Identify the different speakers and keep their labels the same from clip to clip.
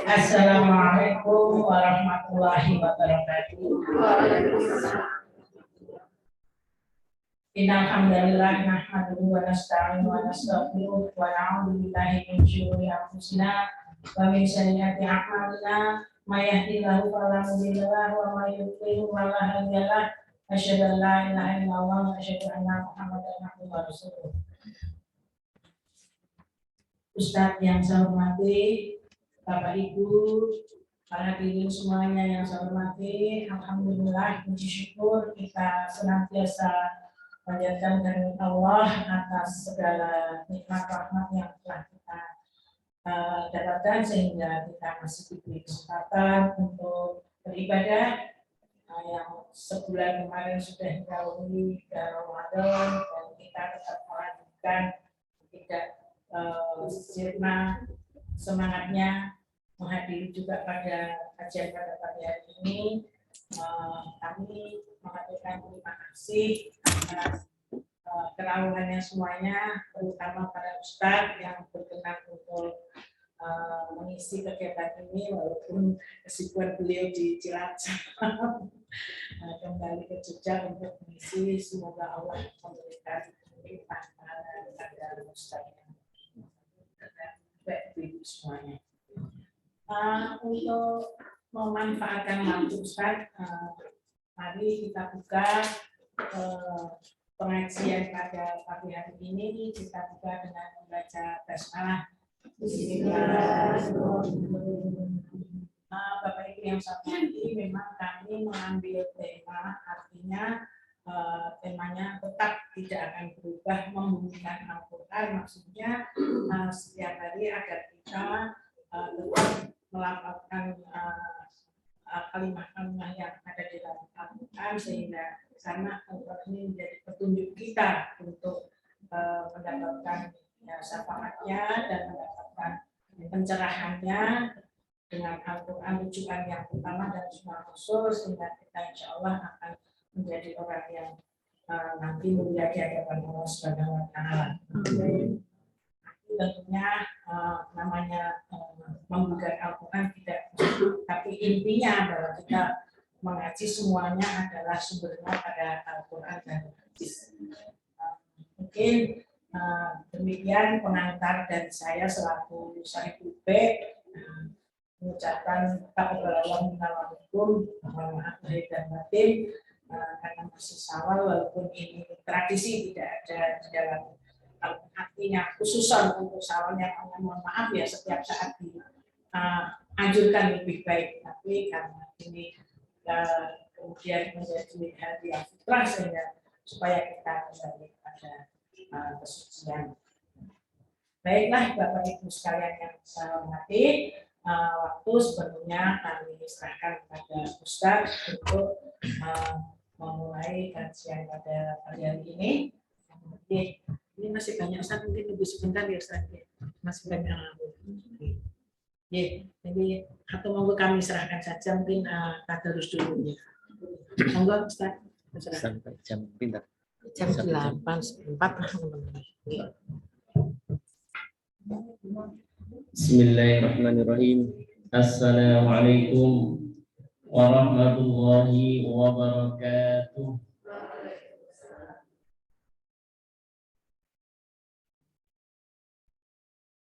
Speaker 1: Assalamualaikum warahmatullahi wabarakatuh. Innal hamdalillah nahmaduhu wa nasta'inu wa nastaghfiruh wa na'udzu billahi min syururi anfusina wa min sayyiati a'malina may yahdihillahu fala mudilla lahu wa may yudlil fala hadiya lahu asyhadu an la ilaha illallah wa asyhadu anna muhammadan abduhu wa rasuluh. Ustadz yang saya hormati, Bapak Ibu, para hadirin semuanya yang saya hormati, alhamdulillah puji syukur kita senantiasa panjatkan dari Allah atas segala nikmat rahmat yang telah kita dapatkan sehingga kita masih diberi kesempatan untuk beribadah yang sebulan kemarin sudah dilalui Ramadan dan kita tetap melanjutkan tidak sirna semangatnya menghadiri juga pada kajian pada pagi hari ini. Kami mengaturkan terima kasih atas kerawangannya semuanya, terutama para ustadz yang berkenan untuk mengisi kegiatan ini walaupun kesibukan beliau di Cilacap kembali ke Jogja untuk mengisi. Semoga Allah memberikan limpahan pada ustadz dan ibu semuanya. Untuk memanfaatkan waktu Ustaz, mari kita buka pengajian pada pagi hari ini. Kita buka dengan membaca basmalah. Bapak Ibu yang saya hormati, memang kami mengambil tema, artinya temanya tetap tidak akan berubah, membumikan Al-Quran. Maksudnya setiap hari agar kita tetap melafalkan kalimat-kalimat yang ada di dalam Al-Quran, sehingga karena Al-Quran ini menjadi petunjuk kita untuk mendapatkan syafaatnya dan mendapatkan pencerahannya dengan Al-Quran rujukan yang utama dan sunnah Rasul, sehingga kita insya Allah akan menjadi orang yang nanti mulia di hadapan Allah Subhanahu wa Ta'ala. Tentunya namanya membuka Al-Quran tidak, tapi intinya bahwa kita mengaji semuanya adalah sumbernya pada Al-Quran dan hadis. Mungkin demikian pengantar dari saya selaku Sahibul Bait, mengucapkan Assalamualaikum warahmatullahi wabarakatuh dan batin, karena masih Syawal walaupun ini tradisi tidak ada di dalam artinya khususan untuk Syawal yang mohon maaf ya setiap saat dianjurkan lebih baik, tapi karena ini kemudian menjadi hari yang fitrah sehingga supaya kita kembali pada kesucian. Baiklah Bapak Ibu sekalian yang saya hormati, waktu sebelumnya kami serahkan kepada Ustadz untuk memulai kajian pada pagi hari ini. Ini masih banyak Ustadz, mungkin lebih sebentar ya Ustadz, masih banyak. Jadi atau monggo kami serahkan saja, mungkin tadarus dulu ya. Monggo Ustadz.
Speaker 2: Sampai jam pintar.
Speaker 1: Jam 8.04.
Speaker 2: Bismillahirrahmanirrahim. Assalamualaikum warahmatullahi wabarakatuh.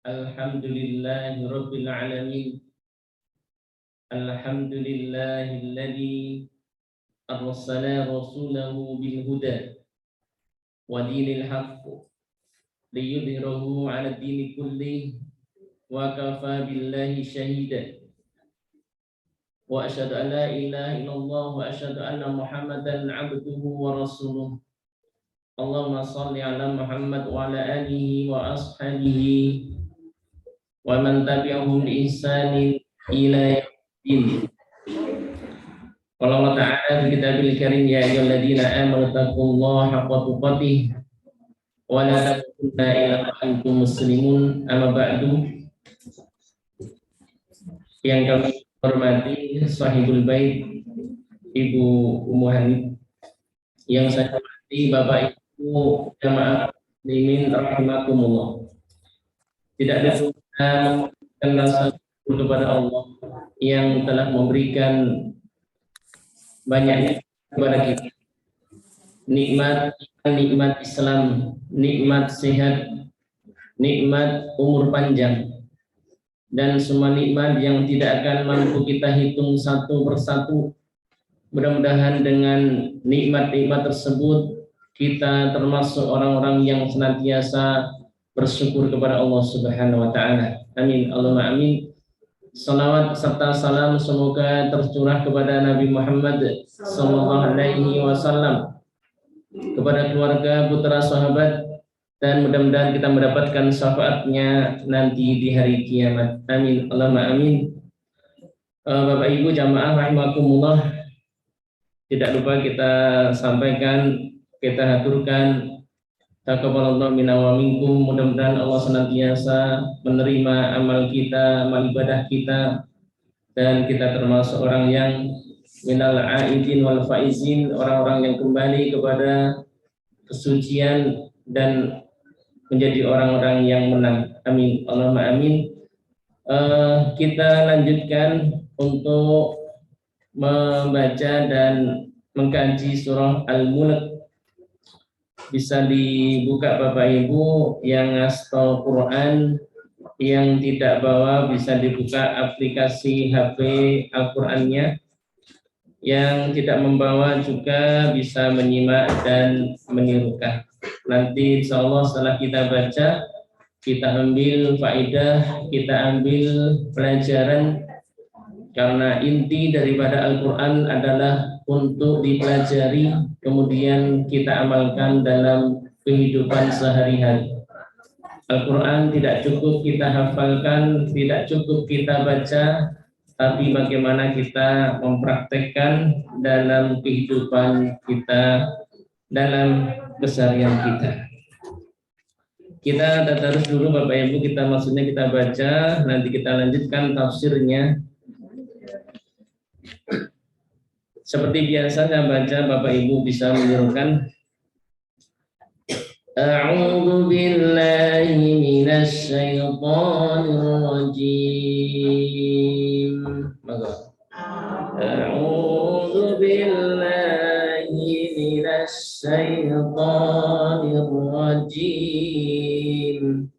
Speaker 2: Alhamdulillahirabbil alamin. Alhamdulillahilladzi أرسل رسوله بالهدى ودين الحق ليظهره على الدين كله وكفى بالله شهيدا وأشهد أن لا إله إلا الله وأشهد أن محمدا عبده ورسوله اللهم صل على محمد وعلى آله وأصحابه ومن تبعهم بإحسان إلى يوم الدين. قال الله تعالى في كتابه الكريم يا أيها الذين آمنوا اتقوا الله حق تقاته ولا تموتن إلا وأنتم مسلمون. Amma ba'du. Yang kami hormati Sahibul Bait Ibu Ummu Hanif, yang saya hormati Bapak Ibu jamaah muslimin rahimakumullah. Tidak ada yang rasa syukur kepada Allah yang telah memberikan banyak kepada kita nikmat Islam, nikmat sehat, nikmat umur panjang, dan semua nikmat yang tidak akan mampu kita hitung satu persatu. Mudah-mudahan dengan nikmat-nikmat tersebut kita termasuk orang-orang yang senantiasa bersyukur kepada Allah Subhanahu wa taala. Amin. Allahumma amin. Salawat serta salam semoga tercurah kepada Nabi Muhammad sallallahu alaihi wasallam, kepada keluarga, putra, sahabat, dan mudah-mudahan kita mendapatkan syafaatnya nanti di hari kiamat. Amin. Allahumma amin. Bapak Ibu jamaah rahimakumullah, tidak lupa kita sampaikan, kita haturkan taqabbalallahu minna wa minkum. Mudah-mudahan Allah senantiasa menerima amal kita, amal ibadah kita, dan kita termasuk orang yang minal aidin wal faizin, orang-orang yang kembali kepada kesucian dan menjadi orang-orang yang menang. Amin. Allahumma amin. Kita lanjutkan untuk membaca dan mengkaji surah Al-Mulk. Bisa dibuka Bapak Ibu yang hafal Quran, yang tidak bawa bisa dibuka aplikasi HP Al-Qurannya, yang tidak membawa juga bisa menyimak dan menirukan. Nanti insya Allah setelah kita baca, kita ambil faedah, kita ambil pelajaran, karena inti daripada Al-Quran adalah untuk dipelajari, kemudian kita amalkan dalam kehidupan sehari-hari. Al-Quran tidak cukup kita hafalkan, tidak cukup kita baca, tapi bagaimana kita mempraktekkan dalam kehidupan kita, dalam keseharian kita. Kita tadarus dulu Bapak Ibu, kita maksudnya kita baca, nanti kita lanjutkan tafsirnya. Seperti biasa saya baca, Bapak Ibu bisa menirukan. A'udzu billahi minasy syaithanir rajim. Maka A'udzu billahi minasy syaithanir rajim.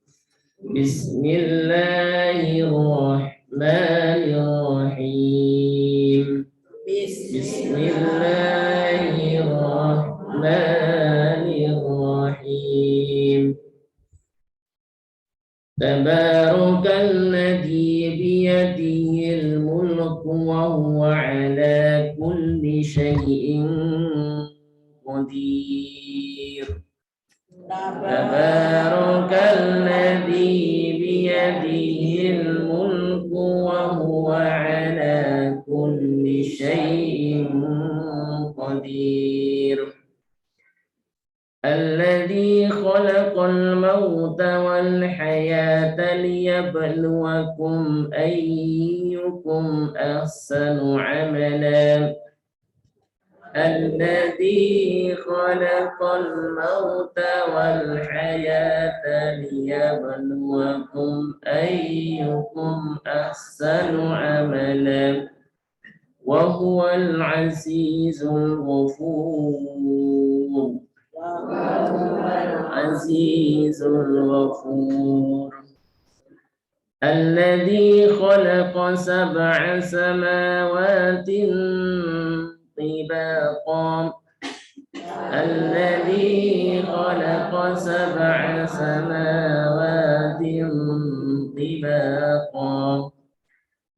Speaker 2: Bismillahirrahmanirrahim. Bismillahirrahmanirrahim. Tabarakalladzi biyadihil mulku wa huwa ala kulli syai'in qadir. Tabarakalladzi biyadihil mulku wa huwa ala kulli syai'in qadir. Alladzi khalaqal mauta wal hayata liyabluwakum ayyukum ahsanu amala. Alladzi khalaqal mauta wal hayata liyabluwakum ayyukum ahsanu amala. Wa huwal azizul ghafur. Azizul ghafur. Alladzi khalaqa sab'a samawatin طباقا الذي خلق 7 سماوات طباقا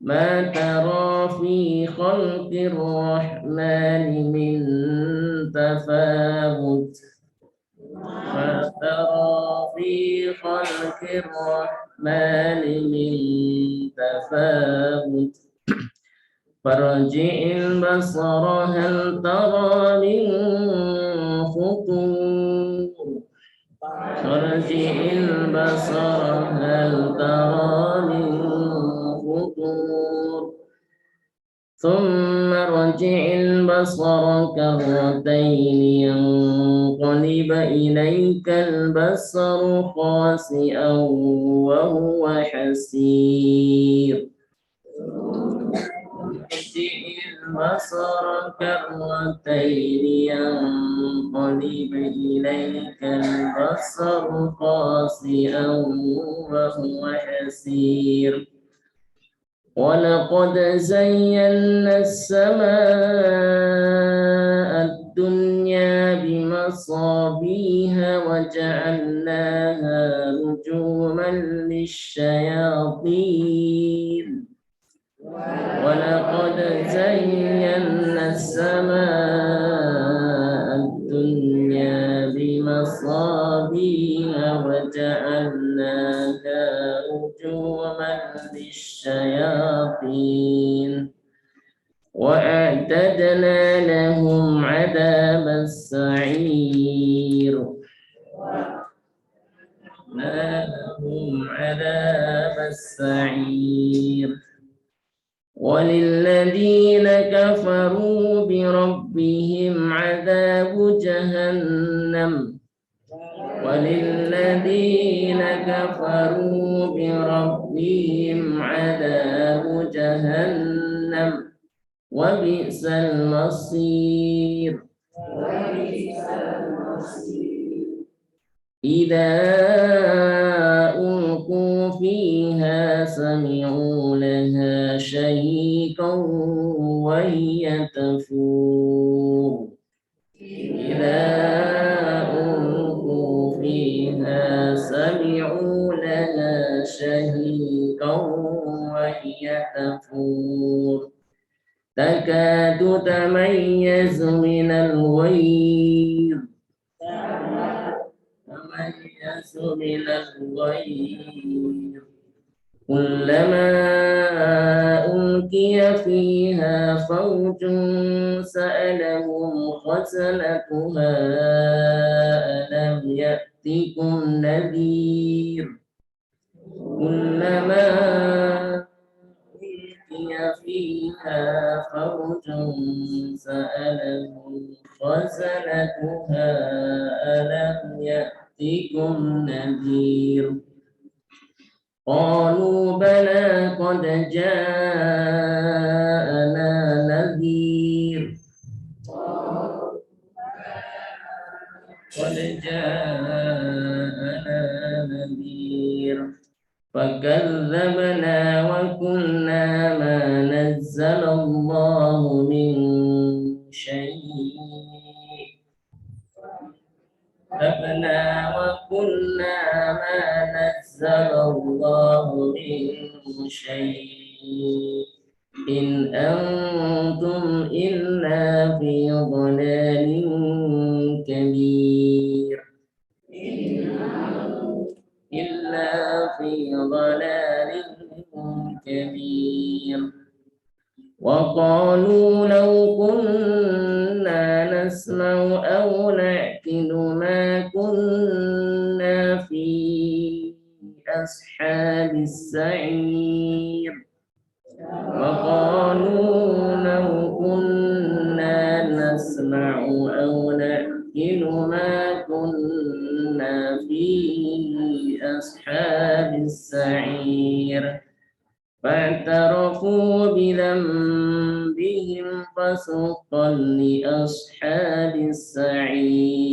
Speaker 2: ما ترى في خلق الرحمن من تفاوت ما ترى في خلق الرحمن من تفاوت فارجع البصر هل ترى من فطور فارجع البصر هل ترى من فطور ثم ارجع البصر كرتين ينقلب إليك البصر خاسئا وهو حسير ارجع البصر كرتين ينقلب إليك البصر خاسئا وهو حسير ولقد زينا السماء الدنيا بمصابيح وجعلناها رجوما للشياطين ولقد زينا السماء الدنيا بمصابيح وجعلناها رجوما للشياطين وأعتدنا لهم عذاب السعير وللذين كفروا بربهم عذاب جهنم وللذين كفروا بربهم عذاب جهنم وبئس المصير إذا ألقوا فيها سمعوا لها شهيقا وهي تفور إذا ألقوا فيها سمعوا لها شهيقا وهي تفور تكاد تميز من الغيظ كلما ألقي فيها فوج سألهم خزنتها ألم يأتكم نذير كلما ألقي فيها فوج سألهم خزنتها ألم يأتكم نذير قالوا بلى قد جاءنا نذير فكذبنا وقلنا ما نزل الله من شيء وقلنا ما نزل الله من شيء إن أنتم إلا في ضلال كبير وقالوا لو كنا نسمع أو نعقل ما كنا في أصحاب السعير وقالوا لو كنا نسمع أو نعقل ما كنا في أصحاب السعير فاعترفوا بذنبهم فسحقا لأصحاب السعير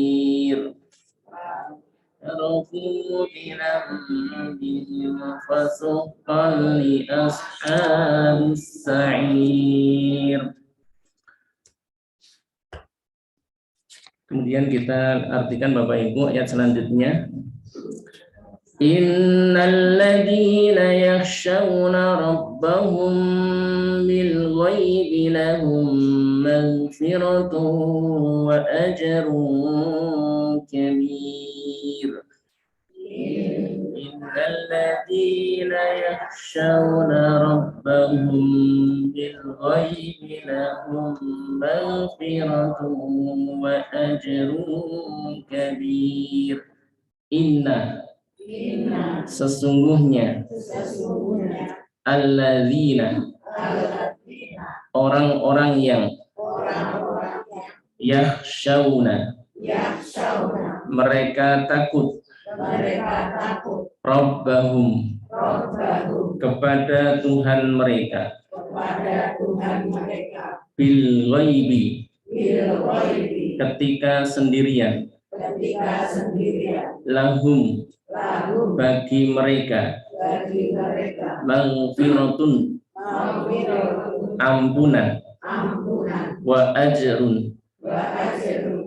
Speaker 2: اعترفوا بذنبهم فسحقا لأصحاب السعير Kemudian kita artikan Bapak Ibu ayat selanjutnya. Innal ladzina yakhshawna rabbahum bil ghaibi lahum maghfiratun wa ajrun kabir. Innal ladzina yakhshawna rabbahum bil ghaibi lahum maghfiratun wa ajrun kabir. Inna sesungguhnya alladzina orang-orang yang yakhshawna mereka takut rabbahum kepada Tuhan mereka bil ghaibi ketika sendirian lahum bagi mereka maghfiratun ampunan wa ajrun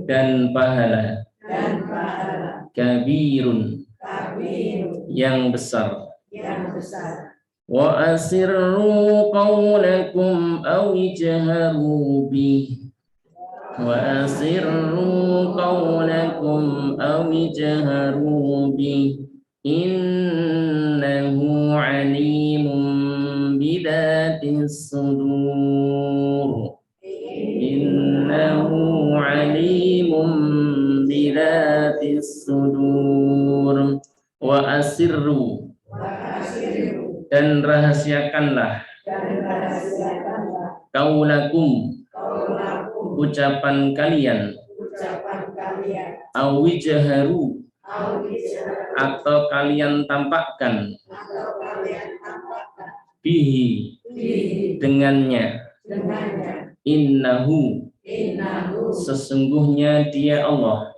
Speaker 2: dan pahala kabirun yang besar wa asirru qawlakum aw ijharu bih wa asirru qawlakum aw ijharu bih innahu alimun bidatis sudur innahu alimun bidatis sudur wa asirru dan rahasiakanlah qaulakum ucapan kalian awijharu atau kalian tampakkan bihi dengannya innahu sesungguhnya dia Allah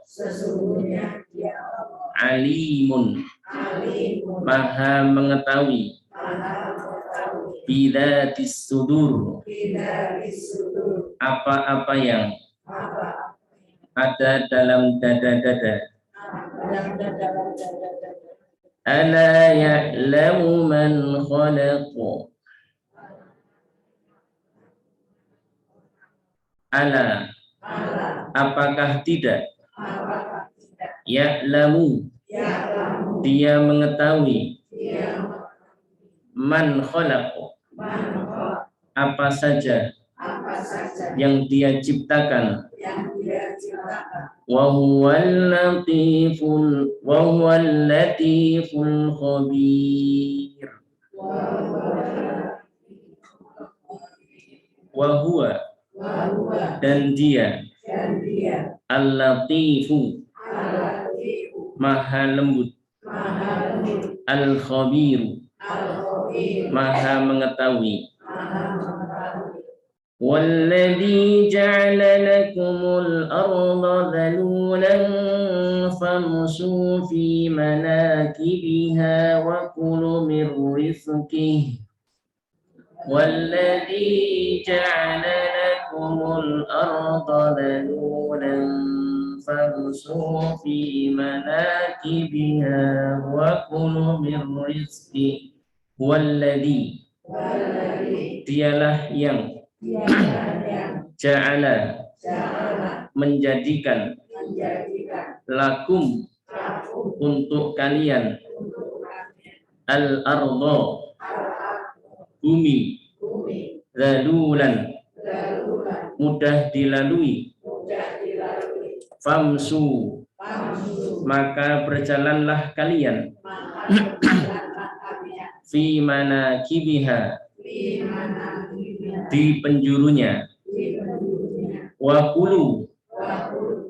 Speaker 2: alimun maha mengetahui bidatis sudur apa-apa yang ada dalam dada-dada. Ala ya'lamu man khalaqa. Ala apakah tidak ya'lamu dia mengetahui man khalaqa apa saja yang dia ciptakan wa huwal latiful khabir wa huwa dan dia al-latifu maha lembut al-khabiru maha mengetahui والذي جعل لكم الأرض ذلولا فامشوا في مناكبها وكلوا من رزقه والذي جعل لكم الأرض ذلولا فامشوا في مناكبها وكلوا من رزقه والذي dialah yang ja'ala menjadikan lakum untuk kalian al-ardha bumi zalulan mudah dilalui famsu maka berjalanlah kalian fi manakibiha di penjurunya wa kulu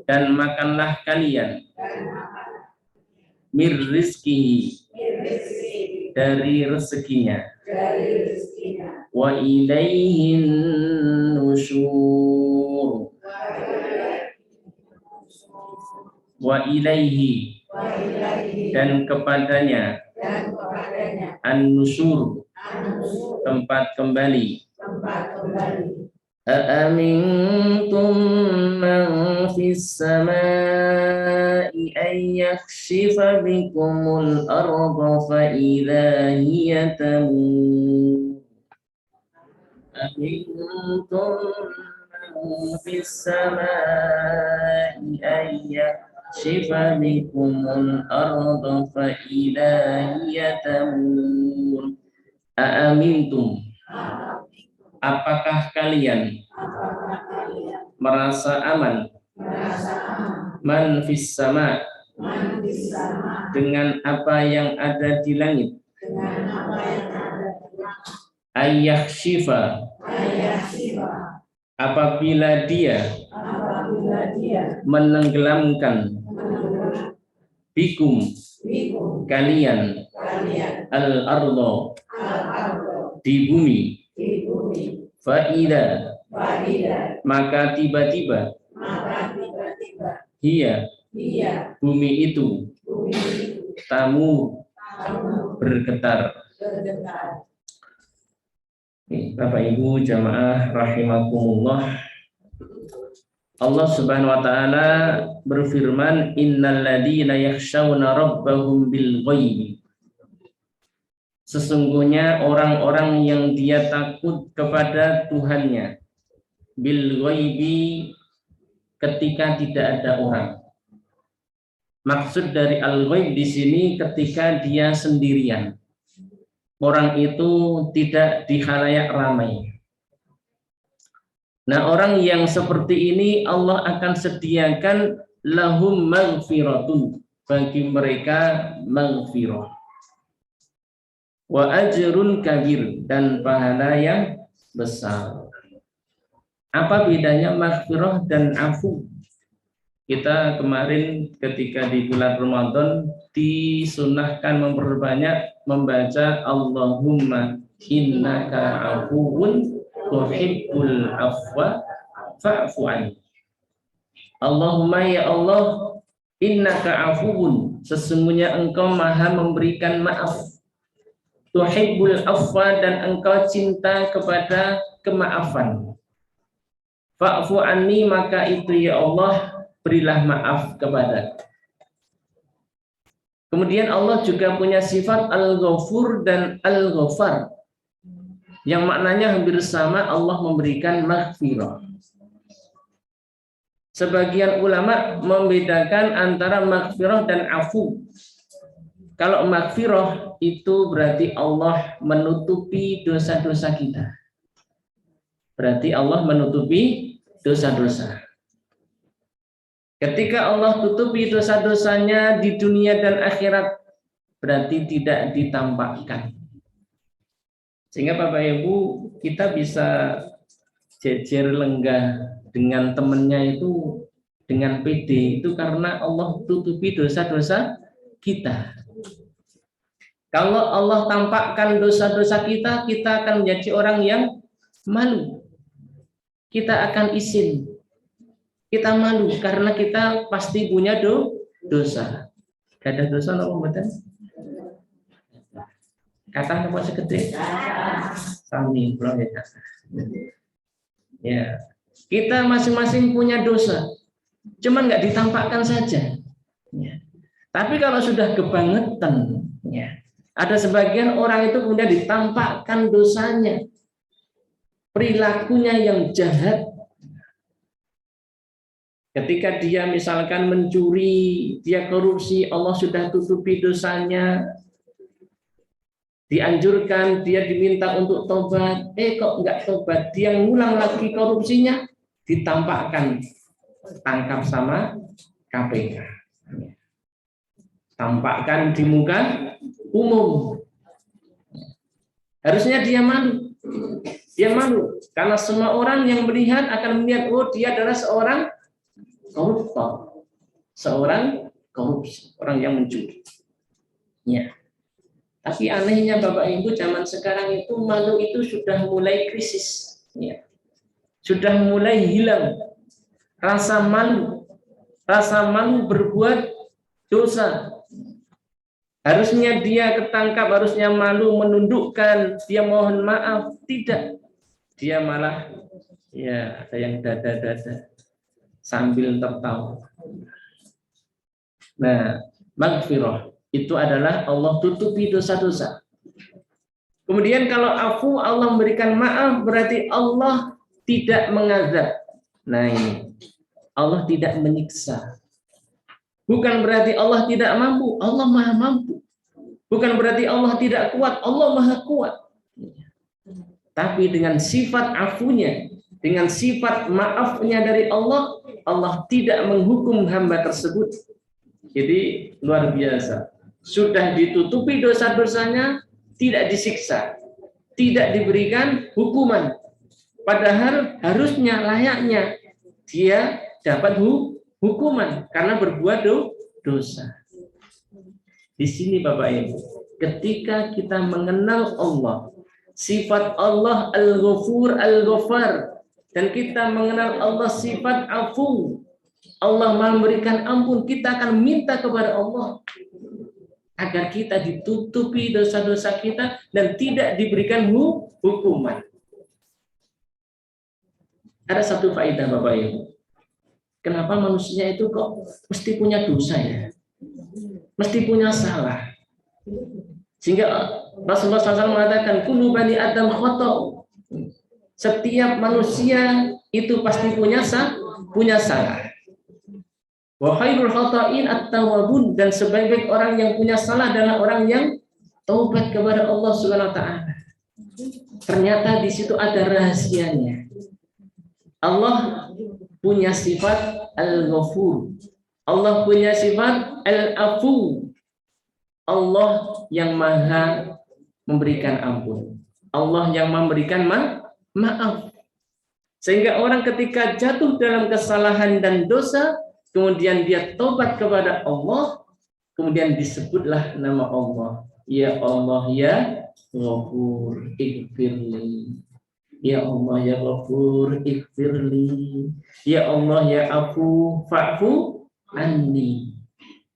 Speaker 2: dan makanlah kalian mir rizkihi dari rezekinya wa ilaihin nusyur wa ilaihi dan kepadanya an-nusyur tempat kembali أأمنتم من في السماء أن يخسف بكم الأرض فإذا هي تمور أأمنتم من في السماء أن يخسف بكم الأرض فإذا هي تمور أأمنتم apakah kalian merasa aman man fis sama dengan apa yang ada di langit ayah shifa apabila dia menenggelamkan bikum kalian al-ardo di bumi faida maka tiba-tiba hiya bumi itu tamu bergetar. Bapak Ibu jamaah rahimakumullah, Allah Subhanahu wa taala berfirman innal ladzina yakhshawna rabbahum bil ghaib. Sesungguhnya orang-orang yang dia takut kepada Tuhannya bil ghaibi ketika tidak ada orang. Maksud dari al ghaib di sini ketika dia sendirian. Orang itu tidak di khalayak ramai. Nah, orang yang seperti ini Allah akan sediakan lahum maghfiratun, bagi mereka maghfirah. Wa ajrun kabir, dan pahala yang besar. Apa bedanya maghfirah dan afu? Kita kemarin ketika di bulan Ramadan disunahkan memperbanyak membaca Allahumma innaka afuwun tuhibbul afwa fa'fu anni. Allahumma ya Allah innaka afuwun, sesungguhnya engkau maha memberikan maaf, tuhibbul afwa, dan engkau cinta kepada kemaafan, fa'fu anni, maka itu ya Allah berilah maaf kepada. Kemudian Allah juga punya sifat Al-Ghafur dan Al-Ghafar, yang maknanya hampir sama, Allah memberikan maghfirah. Sebagian ulama membedakan antara maghfirah dan afu. Kalau maghfirah itu berarti Allah menutupi dosa-dosa kita. Berarti Allah menutupi dosa-dosa. Ketika Allah tutupi dosa-dosanya di dunia dan akhirat, berarti tidak ditampakkan. Sehingga Bapak Ibu, kita bisa jejer lenggah dengan temannya itu dengan pede, itu karena Allah tutupi dosa-dosa kita. Kalau Allah tampakkan dosa-dosa kita, kita akan menjadi orang yang malu. Kita akan izin. Kita malu karena kita pasti punya dosa. Gak ada dosa nopo mboten? Kata nopo segede? Sami bro ya. Kita masing-masing punya dosa. Cuman nggak ditampakkan saja. Ya. Tapi kalau sudah kebangetan, ya, ada sebagian orang itu kemudian ditampakkan dosanya, perilakunya yang jahat. Ketika dia misalkan mencuri, dia korupsi, Allah sudah tutupi dosanya. Dianjurkan, dia diminta untuk tobat. Kok enggak tobat? Dia ngulang lagi korupsinya, ditampakkan. Tangkap sama KPK. Tampakkan di muka umum. Harusnya dia malu. Dia malu. Karena semua orang yang melihat akan melihat, oh dia adalah seorang koruptor, seorang korupsi, orang yang mencuri. Ya. Tapi anehnya Bapak Ibu, zaman sekarang itu malu itu sudah mulai krisis. Ya. Sudah mulai hilang rasa malu berbuat dosa. Harusnya dia ketangkap, harusnya malu menundukkan, dia mohon maaf, tidak. Dia malah Ya, ada yang dada-dada sambil tertawa. Nah, maghfirah itu adalah Allah tutupi dosa-dosa. Kemudian kalau afu, Allah memberikan maaf, berarti Allah tidak mengazab. Nah ini, Allah tidak menyiksa. Bukan berarti Allah tidak mampu, Allah maha mampu. Bukan berarti Allah tidak kuat, Allah maha kuat. Tapi dengan sifat afunya, dengan sifat maafnya dari Allah, Allah tidak menghukum hamba tersebut. Jadi luar biasa. Sudah ditutupi dosa-dosanya, tidak disiksa, tidak diberikan hukuman. Padahal harusnya, layaknya dia dapat hukuman karena berbuat dosa. Di sini Bapak Ibu, ketika kita mengenal Allah, sifat Allah Al-Ghafur Al-Ghaffar, dan kita mengenal Allah sifat afu, Allah memberikan ampun, kita akan minta kepada Allah agar kita ditutupi dosa-dosa kita dan tidak diberikan hukuman. Ada satu faedah Bapak Ibu. Kenapa manusia itu kok mesti punya dosa ya? Mesti punya salah. Sehingga Rasulullah SAW mengatakan, kullu bani Adam khoto. Setiap manusia itu pasti punya salah. Wa khairul khata'in at-tawwabun, dan sebaik-baik orang yang punya salah adalah orang yang taubat kepada Allah Subhanahu wa taala. Ternyata di situ ada rahasianya. Allah punya sifat Al-Ghafur. Allah punya sifat Al-Afu. Allah yang maha memberikan ampun. Allah yang memberikan maaf. Sehingga orang ketika jatuh dalam kesalahan dan dosa, kemudian dia tobat kepada Allah, kemudian disebutlah nama Allah. Ya Allah ya Ghafur ighfirli. Ya Allah ya Ghafur ighfirli. Ya Allah ya Afu fa'fu anni.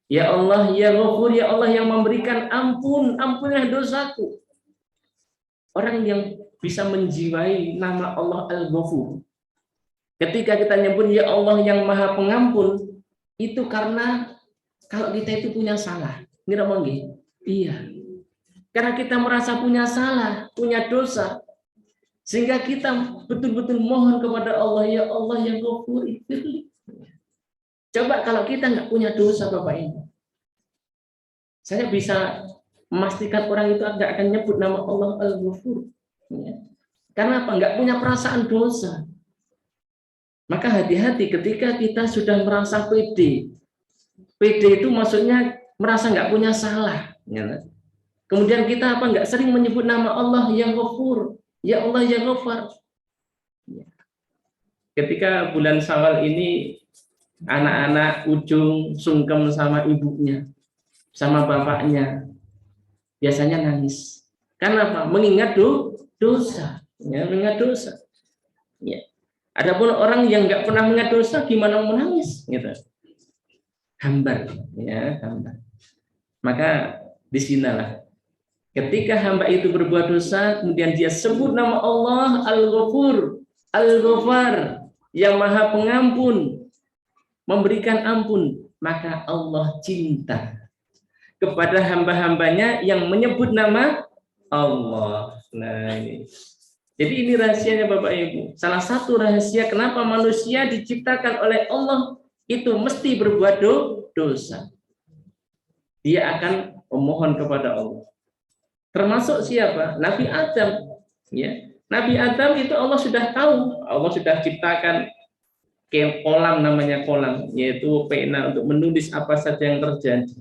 Speaker 2: Ya Allah ya Ghafur, ya Allah yang memberikan ampun, ampunilah dosaku. Orang yang bisa menjiwai nama Allah Al-Ghafur, ketika kita nyebut ya Allah yang maha pengampun, itu karena kalau kita itu punya salah. Iya. Karena kita merasa punya salah, punya dosa, sehingga kita betul-betul mohon kepada Allah, ya Allah yang Ghafur ighfirli. Coba kalau kita nggak punya dosa Bapak Ibu, saya bisa memastikan orang itu nggak akan nyebut nama Allah Al-Ghafur. Karena apa? Nggak punya perasaan dosa. Maka hati-hati ketika kita sudah merasa pede. Pede itu maksudnya merasa nggak punya salah. Kemudian kita apa? Nggak sering menyebut nama Allah yang Ghafur, ya Allah yang Ghaffar. Ketika bulan Syawal ini, anak-anak ujung sungkem sama ibunya, sama bapaknya, biasanya nangis. Karena apa? Mengingat dosa, ya, mengingat dosa. Ya. Adapun orang yang nggak pernah mengingat dosa, gimana mau menangis? Gitu. Hambar, ya, hambar. Maka disinilah, ketika hamba itu berbuat dosa, kemudian dia sebut nama Allah Al-Ghafur, Al-Ghaffar, yang maha pengampun, memberikan ampun, maka Allah cinta kepada hamba-hambanya yang menyebut nama Allah. Nah ini. Jadi ini rahasianya Bapak Ibu. Salah satu rahasia kenapa manusia diciptakan oleh Allah itu mesti berbuat dosa. Dia akan memohon kepada Allah. Termasuk siapa? Nabi Adam. Ya. Nabi Adam itu Allah sudah tahu. Allah sudah ciptakan kolam, namanya kolam, yaitu pena untuk menulis apa saja yang terjadi.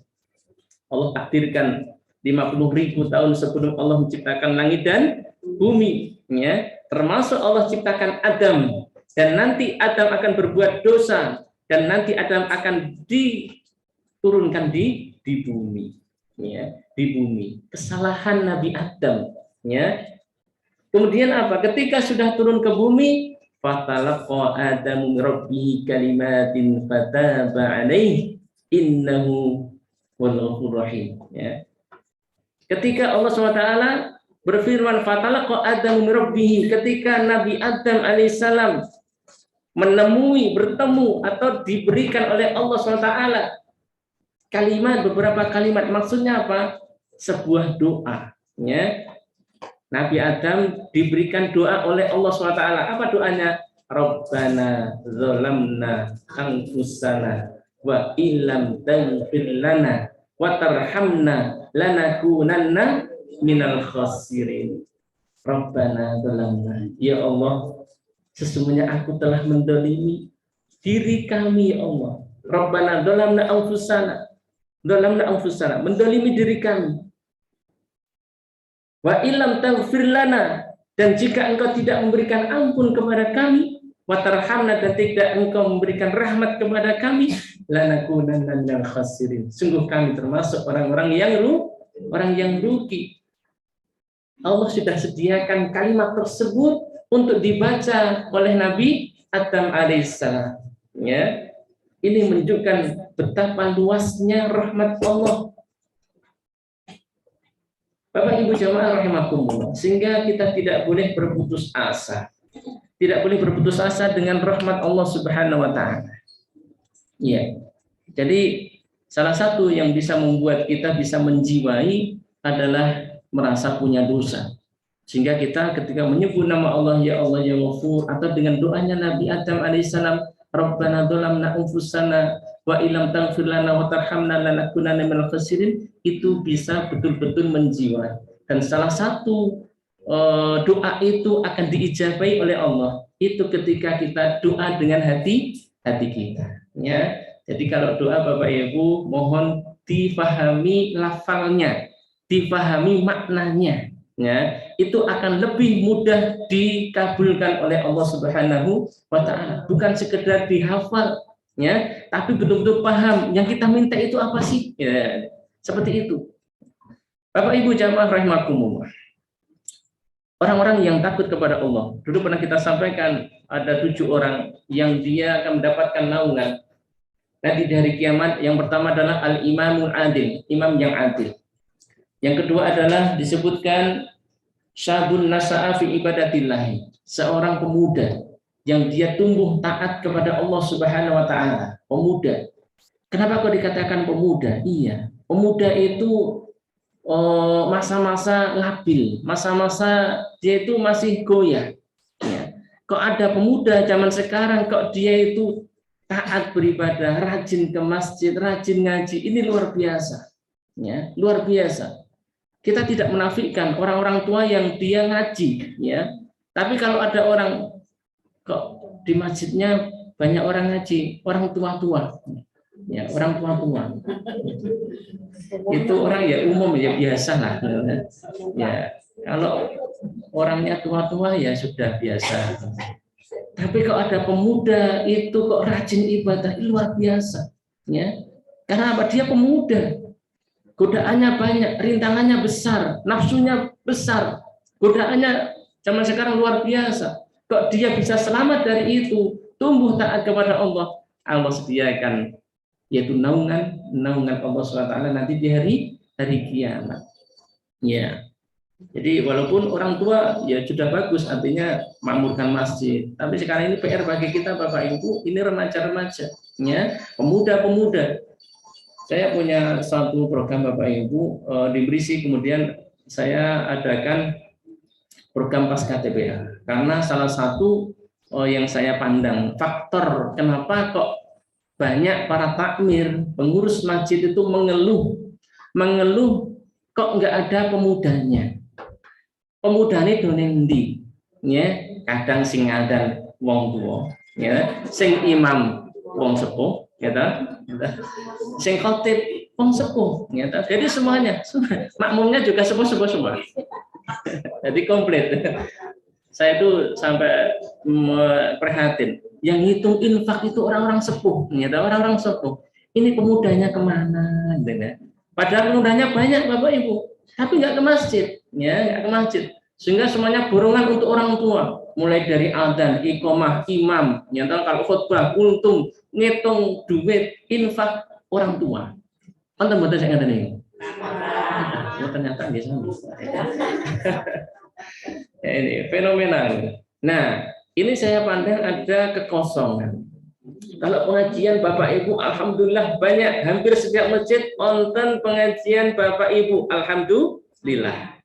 Speaker 2: Allah takdirkan 50.000 tahun sebelum Allah menciptakan langit dan bumi, ya. Termasuk Allah ciptakan Adam, dan nanti Adam akan berbuat dosa, dan nanti Adam akan diturunkan di bumi, ya, di bumi. Kesalahan Nabi Adam, ya. Kemudian apa? Ketika sudah turun ke bumi, fatalaqa Adamu min rabbihi kalimatin fataba alaihi innahu wal ghafurur rahim, ya. Ketika Allah SWT berfirman, fatalaqa Adam min rabbih, ketika Nabi Adam alaihissalam bertemu atau diberikan oleh Allah SWT beberapa kalimat, maksudnya apa? Sebuah doa, ya. Nabi Adam diberikan doa oleh Allah SWT. Apa doanya? Rabbana zalamna anfusana wa illam taghfir lana wa tarhamna lanakunanna minal khasirin. Rabbana zalamna, ya Allah, sesungguhnya aku telah mendolimi diri kami, ya Allah. Rabbana zalamna anfusana, mendolimi diri kami. Wa illam taghfir lana, dan jika engkau tidak memberikan ampun kepada kami, wa tarhamna, dan tidak engkau memberikan rahmat kepada kami, lanakunanna minal khasirin, sungguh kami termasuk orang-orang yang rugi. Allah sudah sediakan kalimat tersebut untuk dibaca oleh Nabi Adam alaihissalam. Ya, ini menunjukkan betapa luasnya rahmat Allah. Bapak Ibu jamaah rahimakumullah, sehingga kita tidak boleh berputus asa. Tidak boleh berputus asa dengan rahmat Allah Subhanahu wa taala. Ya. Jadi salah satu yang bisa membuat kita bisa menjiwai adalah merasa punya dosa. Sehingga kita ketika menyebut nama Allah, ya Allah ya Ghafur, atau dengan doanya Nabi Adam alaihissalam, Rabbana dzalamna anfusana wa illam taghfir lana wa tarhamna lanakunanna minal khasirin, itu bisa betul-betul menjiwai. Dan salah satu doa itu akan diijabahi oleh Allah itu ketika kita doa dengan hati kita, ya. Jadi kalau doa Bapak Ibu mohon difahami lafalnya, difahami maknanya, ya. Itu akan lebih mudah dikabulkan oleh Allah Subhanahu wa taala, bukan sekedar dihafal, ya, tapi betul-betul paham yang kita minta itu apa sih, ya. Seperti itu. Bapak Ibu jamaah rahimakumullah. Orang-orang yang takut kepada Allah, dulu pernah kita sampaikan ada 7 orang yang dia akan mendapatkan naungan nanti di hari kiamat. Yang pertama adalah al-imamul adil, imam yang adil. Yang kedua adalah disebutkan syabun nasa'a fi ibadatillah, seorang pemuda yang dia tumbuh taat kepada Allah Subhanahu wa taala. Pemuda. Kenapa kok dikatakan pemuda? Iya, pemuda itu masa-masa labil, masa-masa dia itu masih goyah. Ya. Kok ada pemuda zaman sekarang kok dia itu taat beribadah, rajin ke masjid, rajin ngaji, ini luar biasa. Ya, luar biasa. Kita tidak menafikan orang-orang tua yang dia ngaji, ya. Tapi kalau ada orang kok di masjidnya banyak orang ngaji, orang tua-tua. Ya, orang tua-tua. Itu orang ya umum ya biasa lah. Ya, kalau orangnya tua-tua ya sudah biasa. Tapi kalau ada pemuda itu kok rajin ibadah, luar biasa. Ya, karena apa? Dia pemuda. Godaannya banyak, rintangannya besar, nafsunya besar. Godaannya zaman sekarang luar biasa. Kok dia bisa selamat dari itu, tumbuh taat kepada Allah. Allah sediakan yaitu naungan Allah SWT nanti di hari kiamat. Ya. Jadi walaupun orang tua ya sudah bagus, artinya makmurkan masjid. Tapi sekarang ini PR bagi kita Bapak Ibu, ini remaja-remaja, ya, pemuda-pemuda. Saya punya satu program Bapak Ibu di Brisi, kemudian saya adakan program pasca TPA. Karena salah satu yang saya pandang faktor kenapa kok banyak para takmir, pengurus masjid itu mengeluh kok nggak ada pemudanya. Pemudane done ndi? Ya, kadang sing ngadan wong tua, ya, sing imam wong sepuh, ya ta? Sing khotib wong sepuh, ya ta? Jadi semuanya, makmumnya juga sepuh semua. Jadi komplit. Saya itu sampai prihatin. Yang ngitung infak itu orang-orang sepuh, ternyata orang-orang sepuh. Ini pemudanya kemana? Padahal pemudanya banyak Bapak Ibu, tapi nggak ke masjid, ya, nggak ke masjid. Sehingga semuanya borongan untuk orang tua, mulai dari adzan, iqomah, imam, nyata kalau khutbah, untung, ngitung duit, infak orang tua. Antum betul saya ngatakan ini. Oh, ternyata bisa. Ini fenomenal. Nah, ini saya pandang ada kekosongan. Kalau pengajian Bapak Ibu, alhamdulillah banyak, hampir setiap masjid nonton pengajian Bapak Ibu, alhamdulillah.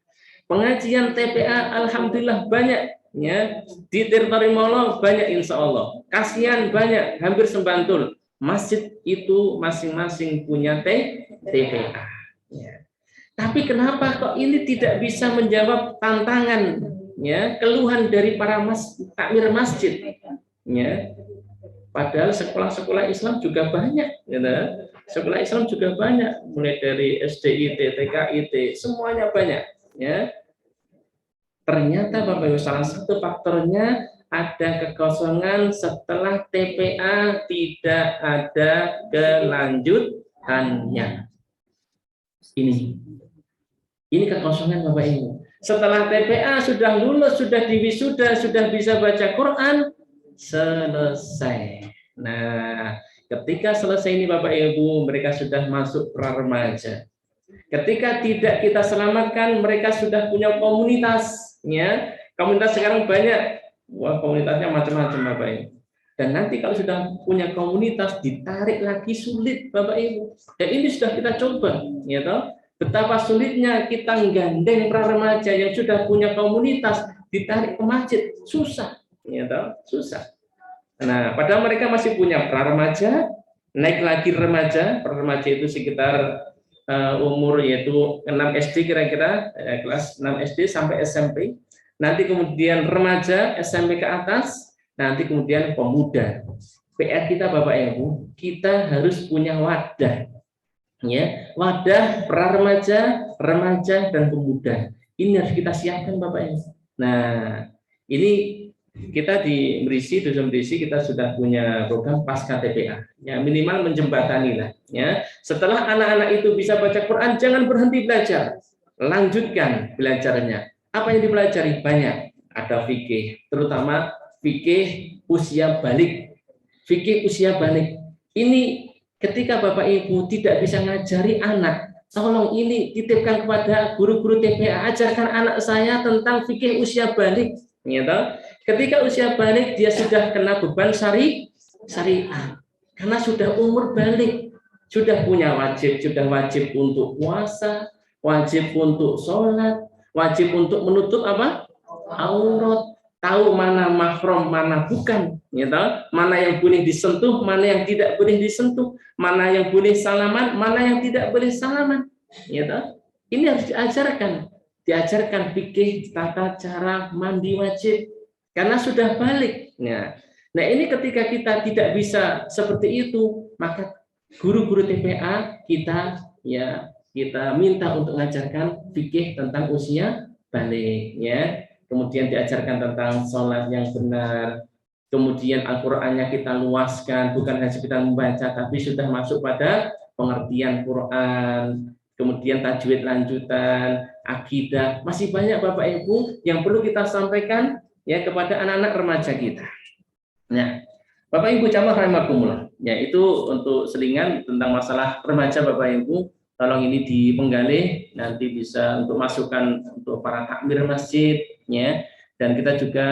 Speaker 2: Pengajian TPA, alhamdulillah banyak, ya. Di Tirtori Molo banyak, insya Allah. Kasihan banyak, hampir sembantul. Masjid itu masing-masing punya TPA. Ya. Tapi kenapa kok ini tidak bisa menjawab tantangan, ya, keluhan dari para takmir masjid, ya? Padahal sekolah-sekolah Islam juga banyak, ya. Sekolah Islam juga banyak, mulai dari SDIT, TKIT, semuanya banyak, ya. Ternyata Bapak Ibu, salah satu faktornya ada kekosongan setelah TPA tidak ada kelanjutannya. Ini kekosongan Bapak Ibu. Setelah TPA sudah lulus, sudah diwisuda, sudah bisa baca Quran, selesai. Nah, ketika selesai ini Bapak Ibu, mereka sudah masuk pra remaja. Ketika tidak kita selamatkan, mereka sudah punya komunitas, ya. Komunitas sekarang banyak. Wah, komunitasnya macam-macam Bapak Ibu. Dan nanti kalau sudah punya komunitas, ditarik lagi sulit Bapak Ibu. Dan ini sudah kita coba, ya toh. Betapa sulitnya kita gandeng pra remaja yang sudah punya komunitas, ditarik ke masjid, susah, ya toh, susah. Nah, padahal mereka masih punya pra remaja, naik lagi remaja. Pra remaja itu sekitar umur yaitu 6 SD kira-kira, kelas 6 SD sampai SMP. Nanti kemudian remaja, SMP ke atas, nanti kemudian pemuda. PR kita Bapak Ibu, kita harus punya wadah, ya, wadah pra remaja, remaja dan pemuda. Ini harus kita siapkan Bapak Ibu. Nah, ini kita di Berisi, Dusun Berisi, kita sudah punya program pasca TPA, ya, minimal menjembatani lah, ya. Setelah anak-anak itu bisa baca Quran, jangan berhenti belajar, lanjutkan belajarnya. Apa yang dipelajari? Banyak. Ada fikih, terutama fikih usia balik. Fikih usia balik ini ketika Bapak Ibu tidak bisa ngajari anak, tolong ini titipkan kepada guru-guru TPA, ajarkan anak saya tentang fikih usia balik, gitu. Ketika usia balik dia sudah kena beban syariah, karena sudah umur balik, sudah punya wajib, sudah wajib untuk puasa, wajib untuk sholat, wajib untuk menutup apa? Aurat, tahu mana mahram, mana bukan, gitu. Mana yang boleh disentuh, mana yang tidak boleh disentuh, mana yang boleh salaman, mana yang tidak boleh salaman, gitu. Ini harus diajarkan fikih tata cara mandi wajib, karena sudah balik. Nah, ini ketika kita tidak bisa seperti itu, maka guru-guru TPA kita minta untuk mengajarkan fikih tentang usia balik, ya. Kemudian diajarkan tentang sholat yang benar. Kemudian Al-Qur'annya kita luaskan, bukan hanya kita membaca, tapi sudah masuk pada pengertian Quran. Kemudian tajwid lanjutan, akidah, masih banyak Bapak Ibu yang perlu kita sampaikan, ya, kepada anak-anak remaja kita. Nah, Bapak Ibu jamaah rahimakumullah, ya, itu untuk selingan tentang masalah remaja Bapak Ibu. Tolong ini dipenggali, nanti bisa untuk masukan untuk para takmir masjid, ya. Dan kita juga,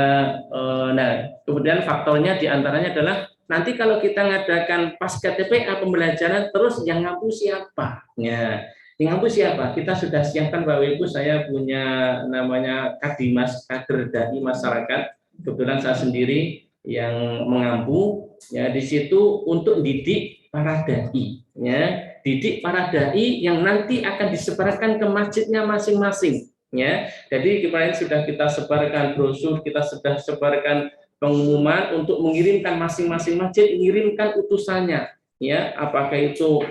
Speaker 2: kemudian faktornya diantaranya adalah nanti kalau kita ngadakan pasca TPA pembelajaran, terus yang ngampu siapa? Ya, yang ngampu siapa? Kita sudah siapkan Bapak Ibu, saya punya namanya Kadimas, kader dai masyarakat. Kebetulan saya sendiri yang mengampu, ya, di situ untuk didik para dai, ya, didik para dai yang nanti akan disebarkan ke masjidnya masing-masing, ya. Jadi kemarin sudah kita sebarkan brosur, kita sudah sebarkan pengumuman untuk mengirimkan masing-masing masjid, mengirimkan utusannya, ya, apakah itu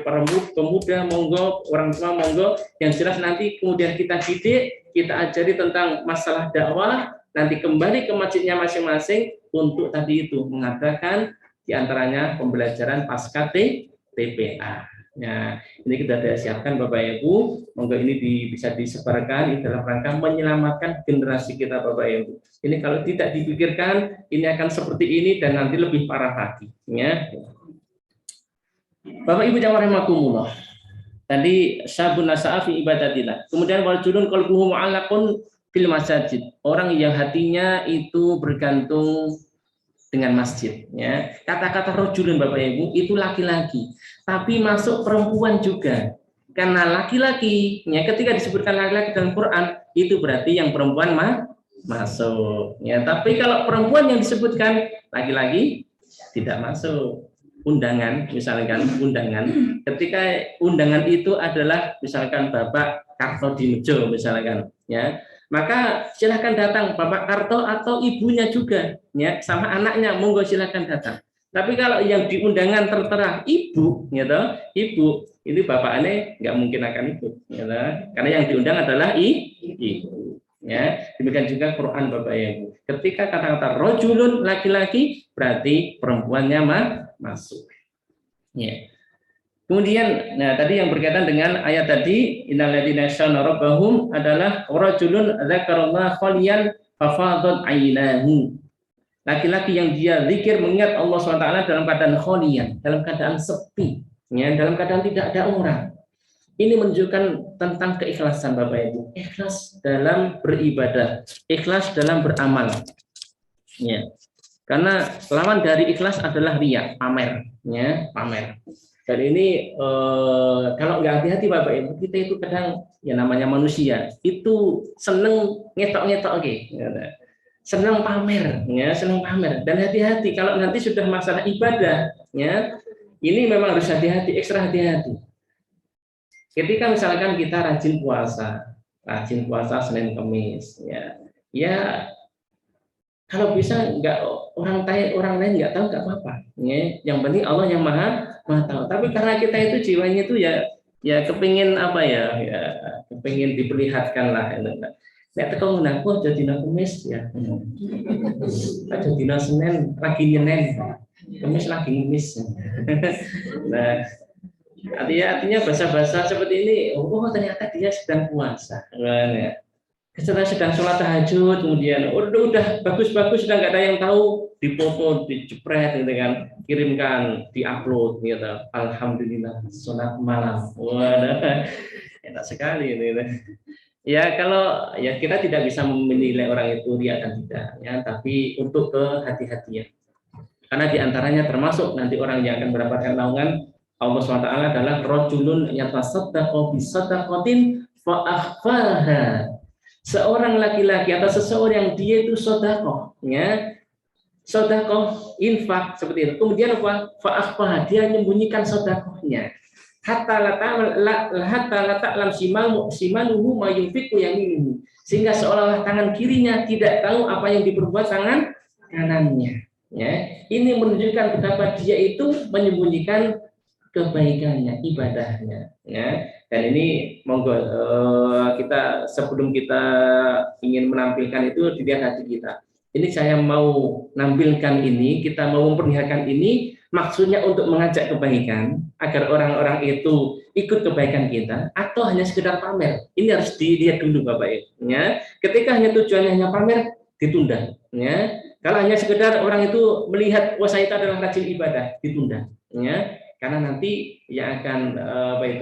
Speaker 2: pemuda monggo, orang tua monggo, yang jelas nanti kemudian kita didik, kita ajari tentang masalah dakwah, nanti kembali ke masjidnya masing-masing untuk tadi itu mengadakan diantaranya pembelajaran pasca TPA. Nah, ini kita sudah siapkan Bapak Ibu, monggo ini bisa disebarkan ini dalam rangka menyelamatkan generasi kita Bapak Ibu. Ini kalau tidak dipikirkan, ini akan seperti ini dan nanti lebih parah lagi, ya. Bapak Ibu jamaah rahimakumullah. Tadi syabun nasa'a fi ibadatillah. Kemudian warjulun qalbuhu mu'allaqun fil masajid. Orang yang hatinya itu bergantung dengan masjid, ya. Kata-kata rojulun Bapak Ibu itu laki-laki, tapi masuk perempuan juga. Karena laki-laki, ya, ketika disebutkan laki-laki dalam Quran itu berarti yang perempuan masuk, ya. Tapi kalau perempuan yang disebutkan laki-laki tidak masuk. Undangan, misalkan undangan, ketika undangan itu adalah misalkan Bapak Kartodinjo misalkan, ya, maka silahkan datang Bapak Karto atau ibunya juga, ya, sama anaknya, monggo silahkan datang. Tapi kalau yang di undangan tertera ibu, gitu, ibu, ini bapaknya nggak mungkin akan ikut, gitu, karena yang diundang adalah ibu. Ya, demikian juga Quran Bapak Ibu. Ketika kata-kata rojulun laki-laki, berarti perempuannya masuk. Ya. Kemudian, nah tadi yang berkaitan dengan ayat tadi, innalladzina yashawna rabbahum adalah rajulun dzakarallaha khaliyan fafadat ainahu. Laki-laki yang dia zikir mengingat Allah SWT dalam keadaan khaliyan, dalam keadaan sepi, ya, dalam keadaan tidak ada orang. Ini menunjukkan tentang keikhlasan Bapak Ibu, ikhlas dalam beribadah, ikhlas dalam beramal. Ya. Karena lawan dari ikhlas adalah riya, pamer, ya, pamer. Dan ini kalau nggak hati-hati Bapak Ibu, kita itu kadang ya namanya manusia itu seneng ngetok-ngetok, oke, seneng pamer, ya, seneng pamer. Dan hati-hati kalau nanti sudah masalah ibadah, ya, ini memang harus hati-hati, ekstra hati-hati. Ketika misalkan kita rajin puasa Senin Kamis, ya kalau bisa nggak orang lain nggak tahu nggak apa-apa, ya. Yang penting Allah yang maha tahu. Tapi karena kita itu jiwanya itu ya kepingin apa ya kepingin diperlihatkan lah. Nek teko ngaku jadi dina Kamis ya, ada dina Senin lagi nyenen, Kamis lagi ngemis. Nah, artinya bahasa-bahasa seperti ini, oh ternyata dia sedang puasa, ya. Sedang sholat tahajud, kemudian udah bagus-bagus, sudah nggak ada yang tahu, dipoto, dijepret, gitu kan, kirimkan, diupload, gitu. Alhamdulillah, sholat malam, wah, enak sekali, gitu. Ya kalau ya kita tidak bisa menilai orang itu riya dan tidak, ya, tapi untuk kehati-hatian. Karena diantaranya termasuk nanti orang yang akan mendapatkan naungan Allah SWT adalah rajulun yatasaddaqu bi sadaqatin fa akhfaha. Seorang laki-laki atau seseorang yang dia itu sedekah, ya, sedekah infak seperti itu. Kemudian apa? Fa akhfaha, dia menyembunyikan sedekahnya. Hatta la ta'lam simanuhu ma yunfiqu yaminuhu. Sehingga seolah-olah tangan kirinya tidak tahu apa yang diperbuat tangan kanannya. Ya, ini menunjukkan betapa dia itu menyembunyikan kebaikannya, ibadahnya, ya. Dan ini monggo kita sebelum kita ingin menampilkan itu dilihat hati kita. Ini saya mau nampilkan ini, kita mau memperlihatkan ini, maksudnya untuk mengajak kebaikan agar orang-orang itu ikut kebaikan kita atau hanya sekedar pamer. Ini harus dilihat dulu Bapak Ibu, ya. Ketika hanya tujuannya hanya pamer, ditunda, ya. Kalau hanya sekedar orang itu melihat wah saya itu adalah rajin ibadah, ditunda, ya. Karena nanti yang akan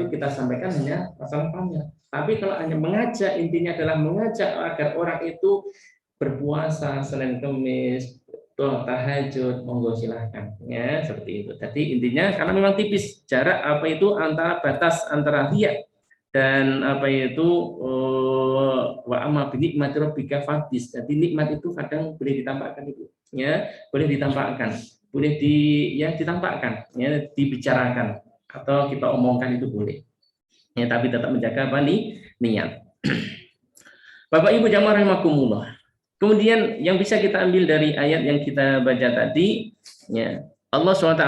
Speaker 2: kita sampaikan hanya masalah pamer. Tapi kalau hanya mengajak, intinya adalah mengajak agar orang itu berpuasa Senin Kamis, tahajud, monggo silahkan, ya, seperti itu. Jadi intinya karena memang tipis jarak antara batas antara riya dan wa amma bi nikmati rabbika fahdis. Jadi nikmat itu kadang boleh ditampakkan itu, ya, boleh ditampakkan, boleh ditampakkan, ya, dibicarakan atau kita omongkan itu boleh. Ya, tapi tetap menjaga niat. Bapak Ibu jamaah rahimakumullah. Kemudian yang bisa kita ambil dari ayat yang kita baca tadi, ya, Allah SWT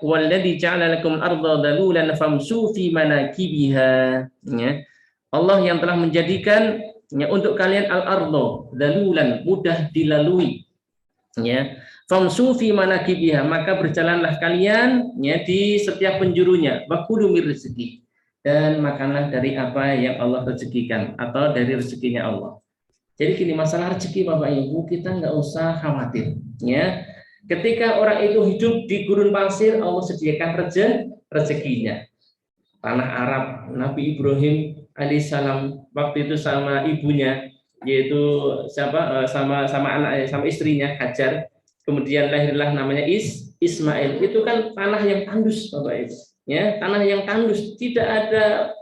Speaker 2: walladzi ja'ala lakum al-ardha dalulan famshu fi manakibiha, ya. Allah yang telah menjadikan, ya, untuk kalian al-ardha dalulan, mudah dilalui, ya. Famshu fi manakibiha, maka berjalanlah kalian, ya, di setiap penjurunya, wakulu mir rezeki, dan makanlah dari apa yang Allah rezekikan atau dari rezekinya Allah. Jadi gini, masalah rezeki Bapak Ibu kita nggak usah khawatir, ya. Ketika orang itu hidup di gurun pasir, Allah sediakan rezekinya. tanah Arab. Nabi Ibrahim alaihissalam waktu itu sama ibunya, yaitu sama anaknya, sama istrinya Hajar. Kemudian lahirlah namanya Ismail. Itu kan tanah yang tandus, Bapak Ibu. Ya, tanah yang tandus, tidak ada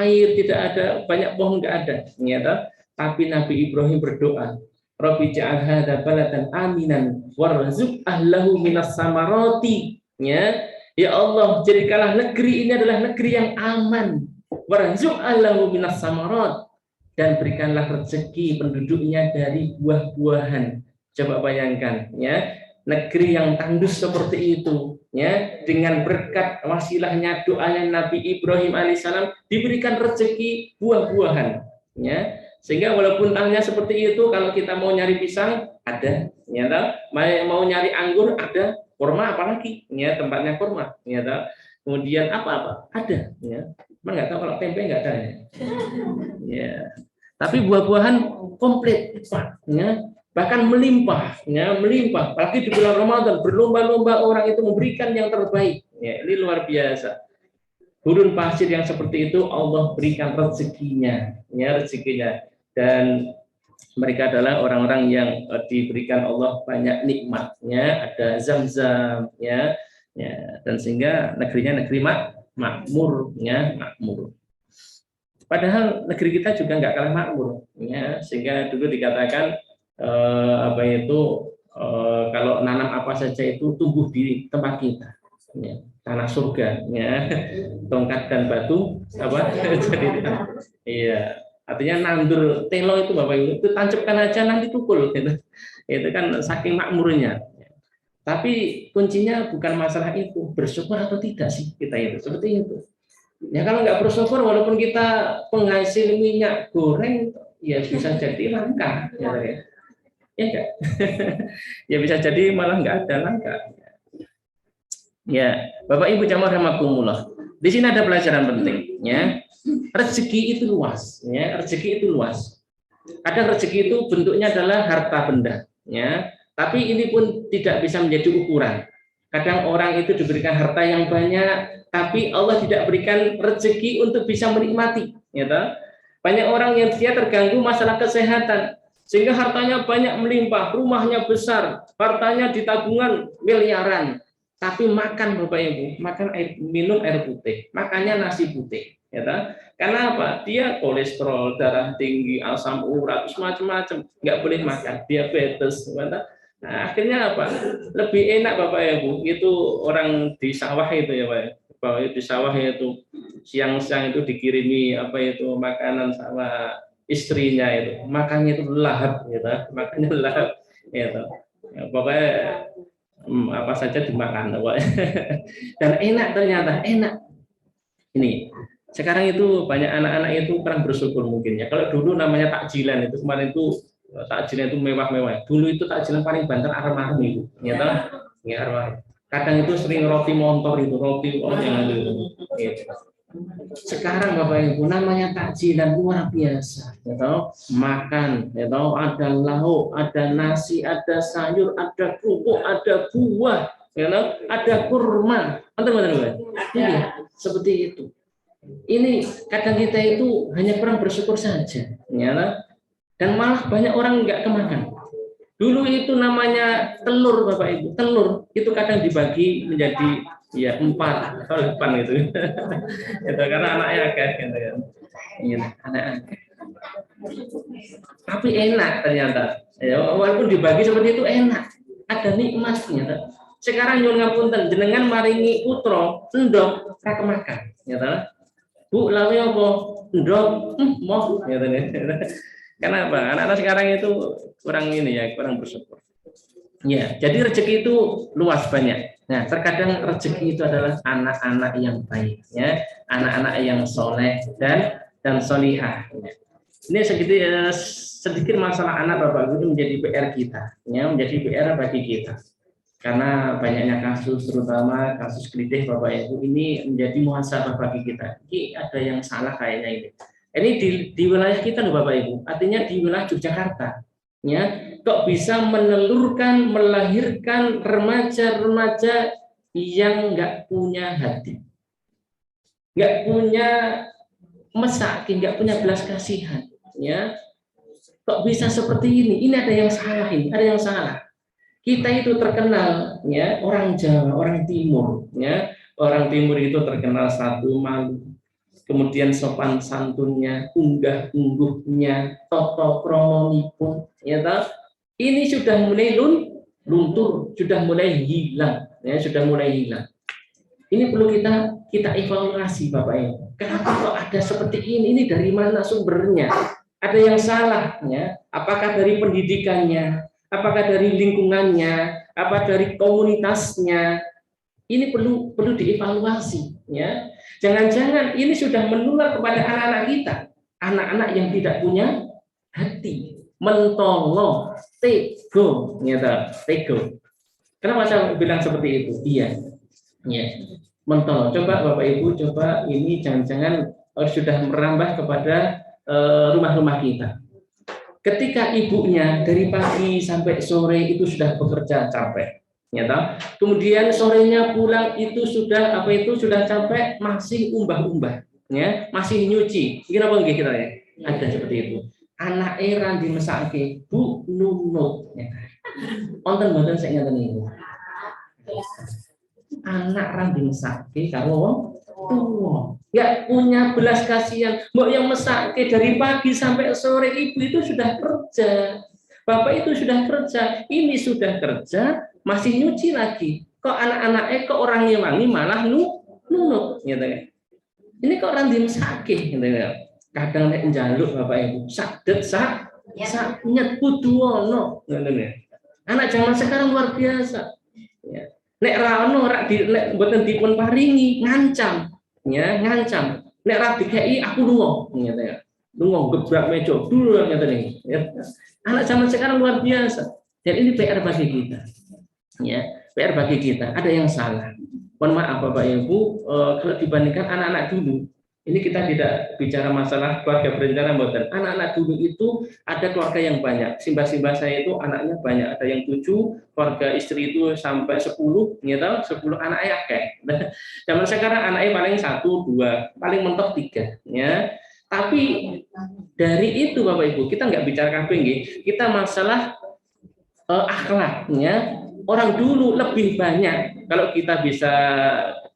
Speaker 2: air, tidak ada banyak pohon, nggak ada. Ternyata, tapi Nabi Ibrahim berdoa, Rabbi ja'al hadza baladan aminan warzuq ahlahu minas samarati. Ya Allah, jadikanlah negeri ini adalah negeri yang aman. Warzuq ahlahu minas samarat, dan berikanlah rezeki penduduknya dari buah-buahan. Coba bayangkan, ya, negeri yang tandus seperti itu, ya, dengan berkat wasilahnya doanya Nabi Ibrahim alaihissalam diberikan rezeki buah-buahan, ya. Sehingga walaupun tanahnya seperti itu, kalau kita mau nyari pisang ada, ya, mau nyari anggur ada, kurma apalagi, ya, tempatnya kurma, ya, kemudian apa ada, ya. Cuma nggak tahu kalau tempe nggak ada, ya. Tapi buah-buahan komplit, ya, bahkan melimpah, ya, melimpah. Apalagi di bulan Ramadan berlomba-lomba orang itu memberikan yang terbaik, ya, ini luar biasa. Gurun pasir yang seperti itu Allah berikan rezekinya, ya, rezekinya. Dan mereka adalah orang-orang yang diberikan Allah banyak nikmatnya, ada Zam-Zam, ya, dan sehingga negerinya negeri makmur, ya, makmur. Padahal negeri kita juga nggak kalah makmur, ya, sehingga dulu dikatakan kalau nanam apa saja itu tumbuh di tempat kita, ya, tanah surga, ya, tongkat dan batu jadi, iya. Artinya nandur telo itu Bapak Ibu, itu tancapkan aja nanti tukul, gitu. Itu kan saking makmurnya. Tapi kuncinya bukan masalah itu, bersyukur atau tidak sih kita itu, seperti itu. Ya kalau nggak bersyukur, walaupun kita penghasil minyak goreng, ya bisa jadi langka, ya enggak? Ya bisa jadi malah nggak ada langka. Ya, Bapak Ibu jamaah rahimakumullah. Di sini ada pelajaran penting, ya. Rezeki itu luas, ya, rezeki itu luas. Kadang rezeki itu bentuknya adalah harta benda, ya. Tapi ini pun tidak bisa menjadi ukuran. Kadang orang itu diberikan harta yang banyak, tapi Allah tidak berikan rezeki untuk bisa menikmati, ya. Banyak orang yang dia terganggu masalah kesehatan, sehingga hartanya banyak melimpah, rumahnya besar, hartanya di tabungan miliaran, tapi makan Bapak Ibu, makan minum air putih, makannya nasi putih. Ya, karena apa? Dia kolesterol, darah tinggi, asam urat, macam-macam, nggak boleh makan, diabetes. Nah, akhirnya apa? Lebih enak Bapak Ibu, itu orang di sawah itu, ya Pak. Di sawah itu siang-siang itu dikirimi makanan sama istrinya itu, makannya itu lahap, gitu, makannya lahap, gitu. Ya, pokoknya apa saja dimakan, dan enak, ternyata enak. Ini. Sekarang itu banyak anak-anak itu kurang bersyukur mungkin ya. Kalau dulu namanya takjilan itu, kemarin itu takjilan itu mewah-mewah. Dulu itu takjilan paling banter arem-arem itu. Ya, arem-arem. Kadang itu sering roti montor itu, roti yang itu. Sekarang Bapak Ibu namanya takjilan luar biasa. Ya tahu, makan, ya tahu, ada lauk, ada nasi, ada sayur, ada kerupuk, ada buah, ya tahu, ada kurma. Ya, seperti itu. Ini kadang kita itu hanya kurang bersyukur saja, ya, dan malah banyak orang nggak kemakan. Dulu itu namanya telur Bapak Ibu, telur itu kadang dibagi menjadi ya 4 atau 8 gitu, itu karena anaknya agak gitu kan, anak. Tapi enak ternyata, ya, walaupun dibagi seperti itu enak, ada nikmatnya. Sekarang nyuwun ngapunten, jenengan maringi putra endok ra kemakan, ya. Bu, lalu apa? Ndok, mau, karena apa? Anak-anak sekarang itu kurang kurang bersyukur. Ya, jadi rezeki itu luas banyak. Nah, terkadang rezeki itu adalah anak-anak yang baik, ya, anak-anak yang soleh dan solihah. Ini sedikit masalah anak Bapak Ibu, itu menjadi PR kita, ya, menjadi PR bagi kita. Karena banyaknya kasus, terutama kasus kelitih Bapak Ibu, ini menjadi muhasabah bagi kita. Ini ada yang salah kayaknya ini. Ini di wilayah kita loh Bapak Ibu, artinya di wilayah Yogyakarta, ya, kok bisa melahirkan remaja-remaja yang nggak punya hati. nggak punya masakin, nggak punya belas kasihan, ya. Kok bisa seperti ini? Ini ada yang salah, ini ada yang salah. Kita itu terkenal, ya, orang Jawa, orang Timur, ya, orang Timur itu terkenal satu malu, kemudian sopan santunnya, unggah ungguhnya, toto kromonipun, ya toh. Ini sudah mulai luntur, sudah mulai hilang, ya, sudah mulai hilang. Ini perlu kita evaluasi, Bapak Ibu. Kenapa kok ada seperti ini? Ini dari mana sumbernya? Ada yang salah, ya? Apakah dari pendidikannya? Apakah dari lingkungannya? Apa dari komunitasnya? Ini perlu dievaluasi, ya. Jangan-jangan ini sudah menular kepada anak-anak kita, anak-anak yang tidak punya hati, mentolo, tego, ya, tego. Kenapa saya bilang seperti itu? Iya, ya, mentolo. Coba Bapak Ibu, coba ini jangan-jangan sudah merambah kepada rumah-rumah kita. Ketika ibunya dari pagi sampai sore itu sudah bekerja capek, ya toh? Kemudian sorenya pulang itu sudah sudah capek, masih umbah-umbah, ya, masih nyuci. Ini apa enggak kita ya? Ada seperti itu. Anak eran dimesake Bu Nunut, ya. Wonten saya ngeten niku. Anak ran dimesake karo tua, nggak punya belas kasihan. Mbok yang mesake dari pagi sampai sore, ibu itu sudah kerja, bapak itu sudah kerja, ini sudah kerja masih nyuci lagi. Kok anak-anaknya kok orang wangi malah nunut, gitu kan? Ini kok orang dimesake, gitu kan? Kadang nek njaluk bapak ibu sadet sak nyet kudu ono, gitu kan? Anak zaman sekarang luar biasa. Ya. Nek ra ono nek mboten dipun paringi ngancam. Ya, ngancam. Nek ra dikei aku lunga, ngene ya. Lunga gebrak meja dulu ngene iki. Ya. Anak zaman sekarang luar biasa. Dan ini PR bagi kita. Ya, PR bagi kita. Ada yang salah. Mohon maaf Bapak Ibu, kalau dibandingkan anak-anak dulu, ini kita tidak bicara masalah keluarga berencana mboten. Anak-anak dulu itu ada keluarga yang banyak. Simbah-simbah saya itu anaknya banyak. Ada yang 7, keluarga istri itu sampai 10, gitu, 10 anaknya akeh. Zaman sekarang anaknya paling 1, 2, paling mentok 3, ya. Tapi dari itu Bapak Ibu, kita nggak bicara kabeh, kita masalah akhlaknya. Orang dulu lebih banyak, kalau kita bisa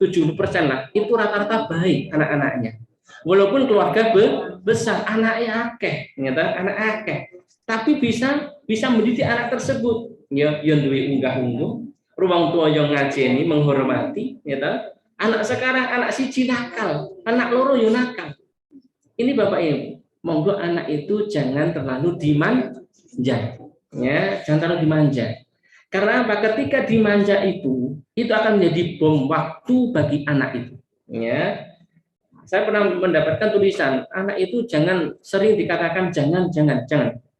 Speaker 2: 70% lah, itu rata-rata baik anak-anaknya. Walaupun keluarga besar, anaknya akeh, ternyata anak akeh, tapi bisa mendidik anak tersebut. Ya, yang duwe unggah-ungguh, ruang tua yang ngajeni, menghormati, ternyata anak sekarang anak siji nakal, anak loro yo nakal. Ini Bapak Ibu, monggo anak itu jangan terlalu dimanja, ya, jangan terlalu dimanja. Karena apa? Ketika dimanja itu akan menjadi bom waktu bagi anak itu. Ya, saya pernah mendapatkan tulisan, anak itu jangan sering dikatakan jangan,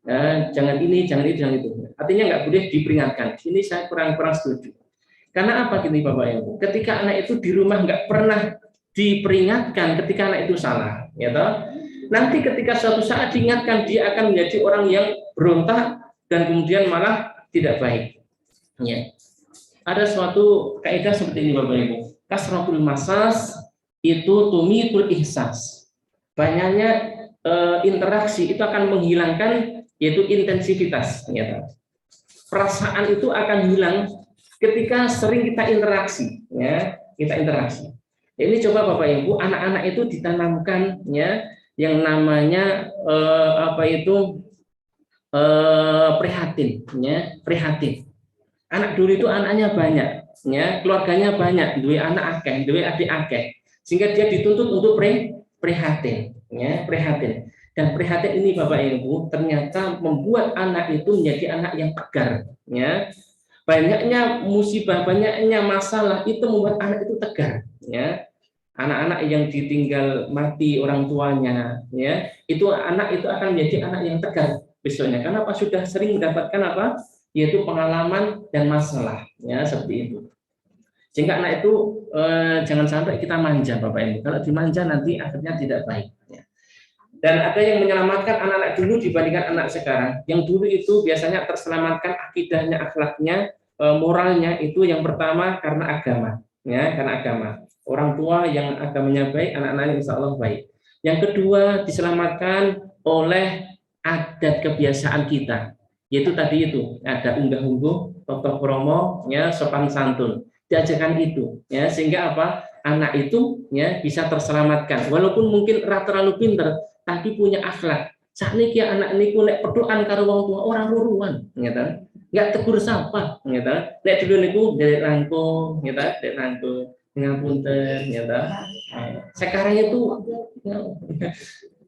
Speaker 2: ya, jangan ini, jangan itu. Artinya nggak boleh diperingatkan. Ini saya kurang setuju. Karena apa gini Bapak Ibu? Ketika anak itu di rumah nggak pernah diperingatkan ketika anak itu salah, ya toh? Nanti ketika suatu saat diingatkan dia akan menjadi orang yang berontak dan kemudian malah tidak baik. Ya. Ada suatu kaidah seperti ini Bapak Ibu. Kasratul masas itu tumitul ihsas. Banyaknya interaksi itu akan menghilangkan yaitu intensitas. Ya. Perasaan itu akan hilang ketika sering kita interaksi. Ya, kita interaksi. Ini coba Bapak Ibu, anak-anak itu ditanamkan ya yang namanya prihatin. Ya, prihatin. Anak dulu itu anaknya banyak, ya, keluarganya banyak, dua anak akeh, dua adik akeh, sehingga dia dituntut untuk prihatin, ya, prihatin. Dan prihatin ini Bapak Ibu ternyata membuat anak itu menjadi anak yang tegar, ya. Banyaknya musibah, banyaknya masalah itu membuat anak itu tegar, ya. Anak-anak yang ditinggal mati orang tuanya, ya, itu anak itu akan menjadi anak yang tegar besoknya. Karena apa? Sudah sering mendapatkan apa? Yaitu pengalaman dan masalah, ya, seperti itu. Sehingga anak itu jangan sampai kita manja Bapak Ibu. Kalau dimanja nanti akhirnya tidak baik. Ya. Dan ada yang menyelamatkan anak-anak dulu dibandingkan anak sekarang. Yang dulu itu biasanya terselamatkan akidahnya, akhlaknya, moralnya itu yang pertama karena agama, ya, karena agama. Orang tua yang agamanya baik, anak-anak insya Allah baik. Yang kedua, diselamatkan oleh adat kebiasaan kita, yaitu tadi itu ada unggah-ungguh, toto kromo, ya sopan santun, diajarkan itu, ya sehingga apa anak itu ya bisa terselamatkan, walaupun mungkin terlalu pinter, tapi punya akhlak. Saat ini anak niku nek pedokan karo wong tua orang ruruan, gitu. Nggak tegur sapa, gitu. Nek dulu niku dari rangkung, gitu, dari rangkung. Ngapunten, gitu. Sekarang itu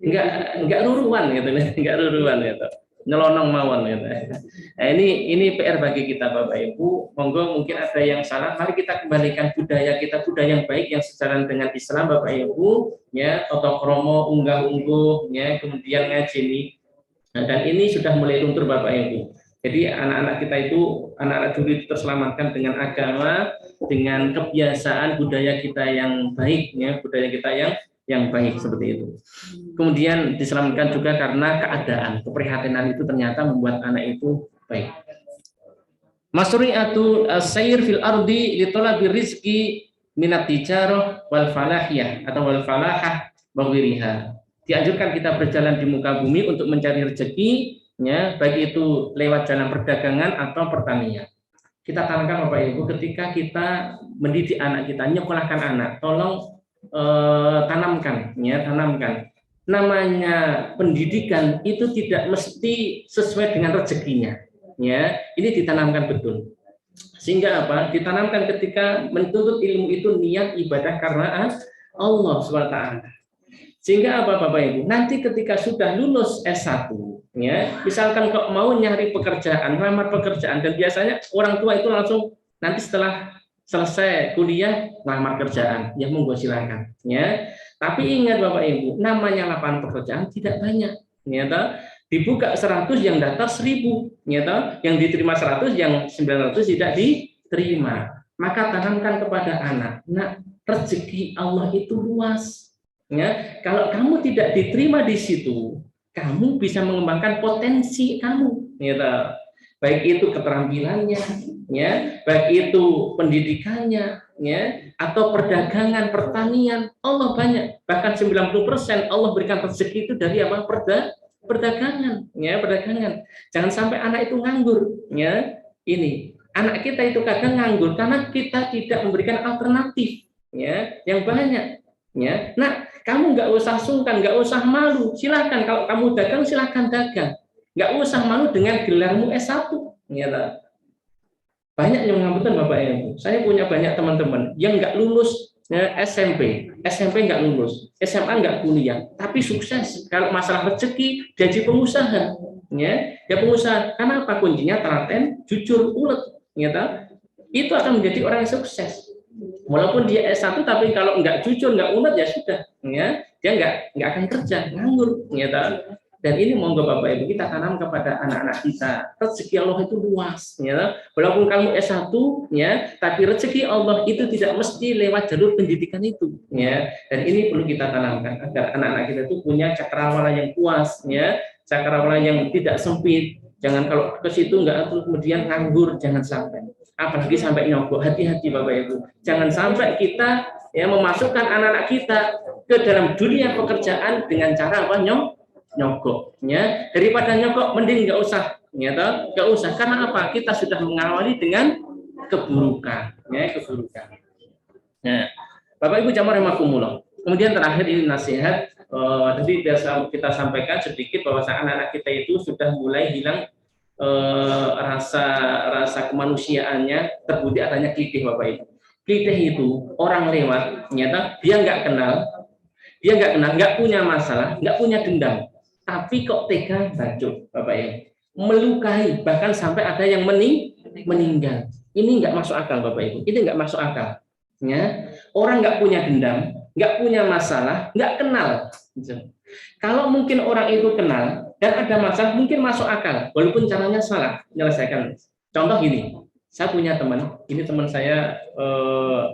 Speaker 2: enggak ruruan gitu, enggak ruruan gitu, nyelonong mawon gitu. Nah, ini PR bagi kita Bapak Ibu. Monggo mungkin ada yang salah, mari kita kembalikan budaya kita, budaya yang baik yang sejalan dengan Islam Bapak Ibu, ya, toto kromo, unggah-ungguh, ya, kemudian ngajeni. Nah, dan ini sudah mulai luntur Bapak Ibu. Jadi anak-anak kita itu, anak-anak dulu itu terselamatkan dengan agama, dengan kebiasaan budaya kita yang baik, ya, budaya kita yang baik seperti itu. Kemudian diselamatkan juga karena keadaan, keprihatinan itu ternyata membuat anak itu baik. Masri'atu as-sayr fil ardi li talabi rizqi minat tijarah wal falahiyah atau wal falahah wa ghiriha. Dianjurkan kita berjalan di muka bumi untuk mencari rezeki, ya, baik itu lewat jalan perdagangan atau pertanian. Kita tanamkan Bapak Ibu, ketika kita mendidik anak kita, nyekolahkan anak, tolong tanamkan, ya, tanamkan. Namanya pendidikan itu tidak mesti sesuai dengan rezekinya, ya. Ini ditanamkan betul. Sehingga apa? Ditanamkan ketika menuntut ilmu itu niat ibadah karena Allah SWT. Sehingga apa Bapak Ibu? Nanti ketika sudah lulus S1, ya, misalkan kok mau nyari pekerjaan, lamar pekerjaan, dan biasanya orang tua itu langsung nanti setelah selesai kuliah lamar kerjaan, ya monggo silakan, ya. Tapi ingat Bapak Ibu, namanya lapangan pekerjaan tidak banyak, ya toh. Dibuka 100 yang daftar 1000, ya toh. Yang diterima 100, yang 900 tidak diterima. Maka tanamkan kepada anak, nah, rezeki Allah itu luas. Ya, kalau kamu tidak diterima di situ, kamu bisa mengembangkan potensi kamu, ya, baik itu keterampilannya, ya, baik itu pendidikannya, ya, atau perdagangan, pertanian. Allah banyak, bahkan 90% Allah berikan rezeki itu dari apa? Perdagangan, ya, perdagangan. Jangan sampai anak itu nganggur, ya. Ini anak kita itu kadang nganggur karena kita tidak memberikan alternatif, ya, yang banyak. Ya, nah, kamu nggak usah sungkan, nggak usah malu. Silakan kalau kamu dagang, silakan dagang. Nggak usah malu dengan gelarmu S1. Ya, banyak yang mengamputkan Bapak Ibu. Saya punya banyak teman-teman yang nggak lulus, ya, SMP nggak lulus, SMA nggak kuliah, tapi sukses. Kalau masalah rezeki, jadi pengusaha. Ya pengusaha. Karena apa? Kuncinya telaten, jujur, ulet. Ya, itu akan menjadi orang yang sukses. Walaupun dia S1 tapi kalau nggak jujur, nggak ulet, ya sudah, ya, dia nggak akan kerja, nganggur, ya. Dan ini monggo Bapak Ibu kita tanam kepada anak-anak kita, rezeki Allah itu luas, ya. Walaupun kamu S1, ya, tapi rezeki Allah itu tidak mesti lewat jalur pendidikan itu, ya. Dan ini perlu kita tanamkan agar anak-anak kita itu punya cakrawala yang puas, ya, cakrawala yang tidak sempit. Jangan kalau ke situ nggak, kemudian nganggur, jangan sampai. Apalagi sampai nyogok. Hati-hati Bapak Ibu, jangan sampai kita, ya, memasukkan anak-anak kita ke dalam dunia pekerjaan dengan cara apa? Nyogok, ya. Daripada nyogok mending nggak usah, ya, nggak usah. Karena apa? Kita sudah mengawali dengan keburukan, ya, keburukan. Nah, Bapak Ibu jamaah rahimakumullah. Kemudian terakhir ini nasihat, tadi biasa kita sampaikan sedikit bahwa anak-anak kita itu sudah mulai hilang rasa kemanusiaannya, terbukti adanya klitih Bapak Ibu. Klitih itu orang lewat, ternyata dia nggak kenal, nggak punya masalah, nggak punya dendam, tapi kok tega bacot Bapak Ibu, melukai, bahkan sampai ada yang meninggal. Ini nggak masuk akal Bapak Ibu, ini nggak masuk akal. Ya, orang nggak punya dendam, nggak punya masalah, nggak kenal. Kalau mungkin orang itu kenal dan ada masalah, mungkin masuk akal, walaupun caranya salah menyelesaikan. Contoh gini, saya punya teman, ini teman saya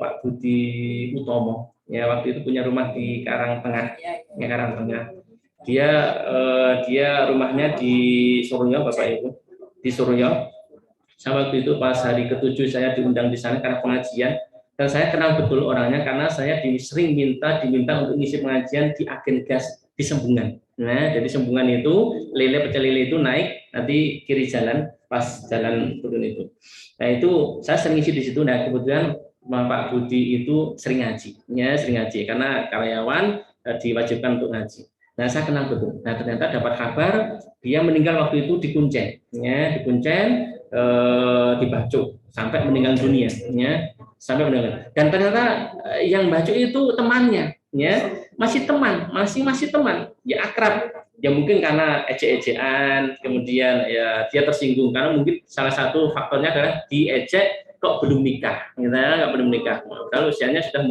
Speaker 2: Pak Budi Utomo, ya, waktu itu punya rumah di Karangtengah, ya, Karangtengah. Dia rumahnya di Suryo Bapak Ibu, di Suryo. Saya waktu itu pas hari ke-7 saya diundang di sana karena pengajian. Dan saya kenal betul orangnya karena saya sering diminta untuk ngisi pengajian di agen gas di Sembungan. Nah, jadi Sembungan itu pecel lele itu naik nanti kiri jalan pas jalan turun itu. Nah, itu saya sering ngisi di situ. Nah, kebetulan Pak Budi itu sering ngaji, karena karyawan diwajibkan untuk ngaji. Nah, saya kenal betul. Nah, ternyata dapat kabar dia meninggal waktu itu di Kuncen, di Bacok sampai meninggal dunia, sampai meninggal. Dan ternyata yang Bacok itu temannya, masih teman, ya akrab. Ya mungkin karena ejek-ejekan, kemudian ya dia tersinggung karena mungkin salah satu faktornya adalah diejek kok belum nikah, nggak belum nikah. Kalau usianya sudah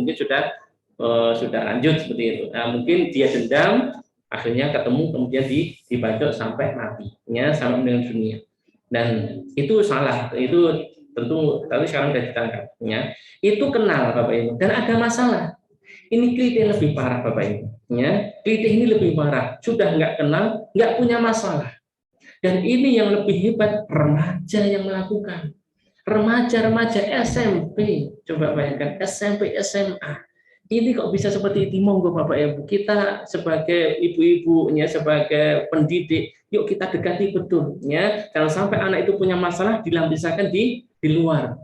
Speaker 2: lanjut seperti itu. Nah, mungkin dia dendam, akhirnya ketemu kemudian dibacok sampai mati, sampai meninggal dunia. Dan itu salah, itu tentu tapi sekarang sudah ditangkap, itu kenal Bapak Ibu dan ada masalah. Ini kelitih lebih parah Bapak Ibu, kelitih ini lebih parah, sudah nggak kenal, nggak punya masalah. Dan ini yang lebih hebat, remaja yang melakukan. Remaja SMP, coba bayangkan SMP, SMA. Ini kok bisa seperti itu? Monggo Bapak Ibu, kita sebagai ibu-ibunya, sebagai pendidik, yuk kita dekati betul, Jangan sampai anak itu punya masalah dilampiaskan di luar,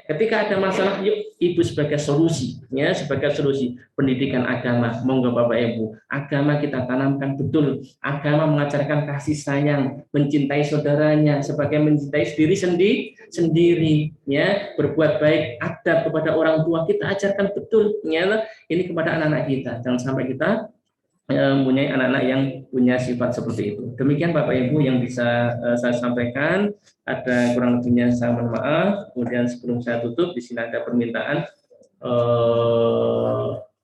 Speaker 2: Ketika ada masalah, yuk ibu sebagai solusi, sebagai solusi pendidikan agama. Monggo Bapak Ibu, agama kita tanamkan betul. Agama mengajarkan kasih sayang, mencintai saudaranya, sebagai mencintai diri sendiri, berbuat baik, adab kepada orang tua kita ajarkan betul, ini kepada anak-anak kita. Jangan sampai kita mempunyai anak-anak yang punya sifat seperti itu. Demikian Bapak Ibu yang bisa saya sampaikan. Ada kurang lebihnya saya mohon maaf. Kemudian sebelum saya tutup, di sini ada permintaan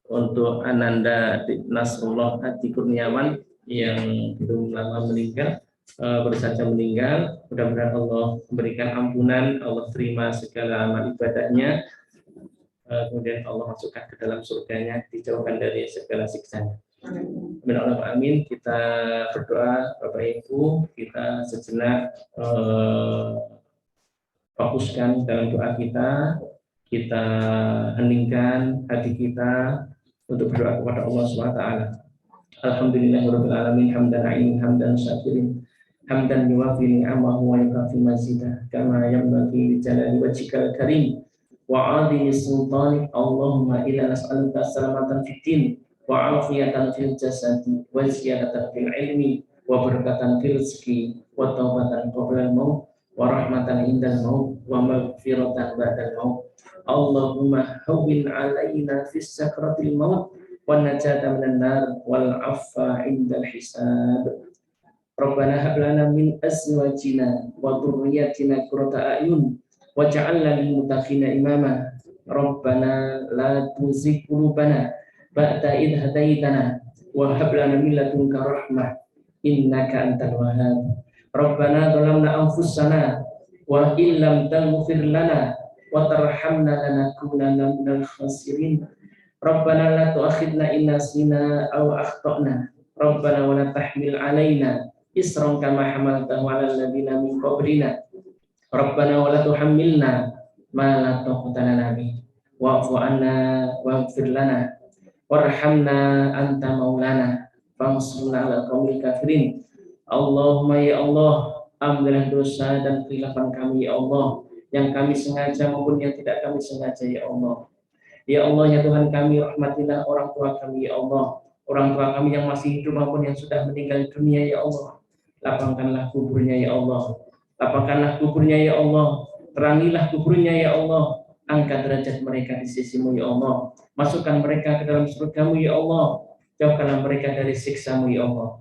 Speaker 2: untuk Ananda Nasrullah Adi Kurniawan yang belum lama meninggal, baru saja meninggal. Mudah-mudahan Allah memberikan ampunan, Allah terima segala amal ibadahnya, kemudian Allah masukkan ke dalam surganya, dijauhkan dari segala siksanya. Amin. Kita berdoa Bapak Ibu, kita sejenak fokuskan dalam doa kita heningkan hati kita untuk berdoa kepada Allah SWT. Alhamdulillahirabbil alamin, hamdan syakirin, hamdan yuwafi ni'amahu wa yukafi mazidah, kama yanbaghi li jalali wajhikal karim wa 'azimi sultanik. Allahumma inna nas'aluka salamatan fid din wa afiyatan fil jasadi wa ziyadatan fil ilmi wa barakatan fil rizqi wa taubatan qabla al-maut wa rahmatan indal maut wa maghfiratan ba'dal maut. Allahumma hawwin 'alaina fis sakratil maut wa najata minan nar wal 'afwa indal hisab. Rabbana hab lana min azwajina wa dhurriyyatina qurrata a'yun waj'alna lil muttaqina imama. Rabbana la tuzigh qulubana ba'da idh hadaitana wa hab lana min ladunka rahmah innaka antal wahhab. Rabbana zalamna anfusana wa illam taghfir lana wa tarhamna lanakunanna minal khasirin. Rabbana la tu'akhidna in nasina aw akhtana. Rabbana wa la tahmil alaina isran kama hamaltahu 'alal ladzina min qablina. Rabbana wa la tuhammilna ma la taqata lana bihi wa'fu 'anna waghfir lana warhamna anta maulana fansurna 'alal qaumil kafirin. Allahumma ya Allah, ampunilah dosa dan khilafan kami ya Allah, yang kami sengaja maupun yang tidak kami sengaja ya Allah. Ya Allah ya Tuhan kami, rahmatilah orang tua kami ya Allah, orang tua kami yang masih hidup maupun yang sudah meninggal dunia ya Allah. Lapangkanlah kuburnya ya Allah, lapangkanlah kuburnya ya Allah, terangilah kuburnya ya Allah, angkat derajat mereka di sisimu ya Allah, masukkan mereka ke dalam surgamu ya Allah, jauhkanlah mereka dari siksamu ya Allah.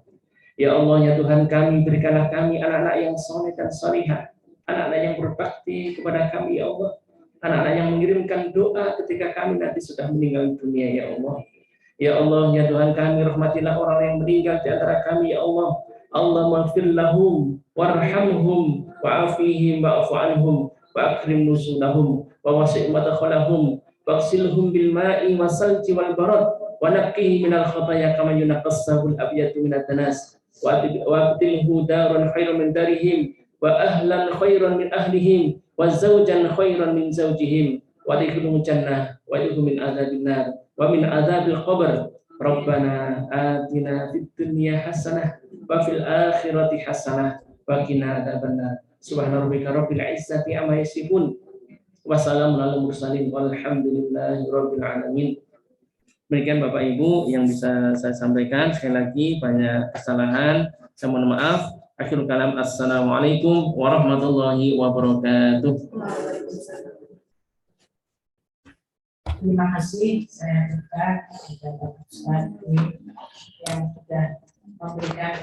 Speaker 2: Ya Allah ya Tuhan kami, berikanlah kami anak-anak yang soleh dan salihah, anak-anak yang berbakti kepada kami ya Allah, anak-anak yang mengirimkan doa ketika kami nanti sudah meninggal dunia ya Allah. Ya Allah ya Tuhan kami, rahmatilah orang yang meninggal di antara kami ya Allah. Allahumma ighfir lahum warhamhum wa'afihim wa'fu anhum wa akrim nuzulahum wa wasi' madkhalahum waghsilhum bil ma'i wasalji wal barad wa naqqihim minal khataaya kama yunaqqas sabul abyadu minad danas wa abdilhu daran khairan min darihim wa ahlan khairan min ahlihim wa zawjan khairan min zawjihim wa adkhilhum jannah wa adkhilhum min adzabin nar wa min adzabil qabr. Rabbana atina fid dunya hasanah wa fil akhirati hasanah wa qina adzabannar. Subhana rabbika rabbil izzati amma yasifun. Wassalamu alal mursalin walhamdulillahi rabbil alamin. Demikian Bapak Ibu yang bisa saya sampaikan. Sekali lagi banyak kesalahan, saya mohon maaf. Akhirul kalam, assalamualaikum warahmatullahi wabarakatuh.
Speaker 1: Terima kasih saya berikan kepada Bapak Ustadz yang sudah memberikan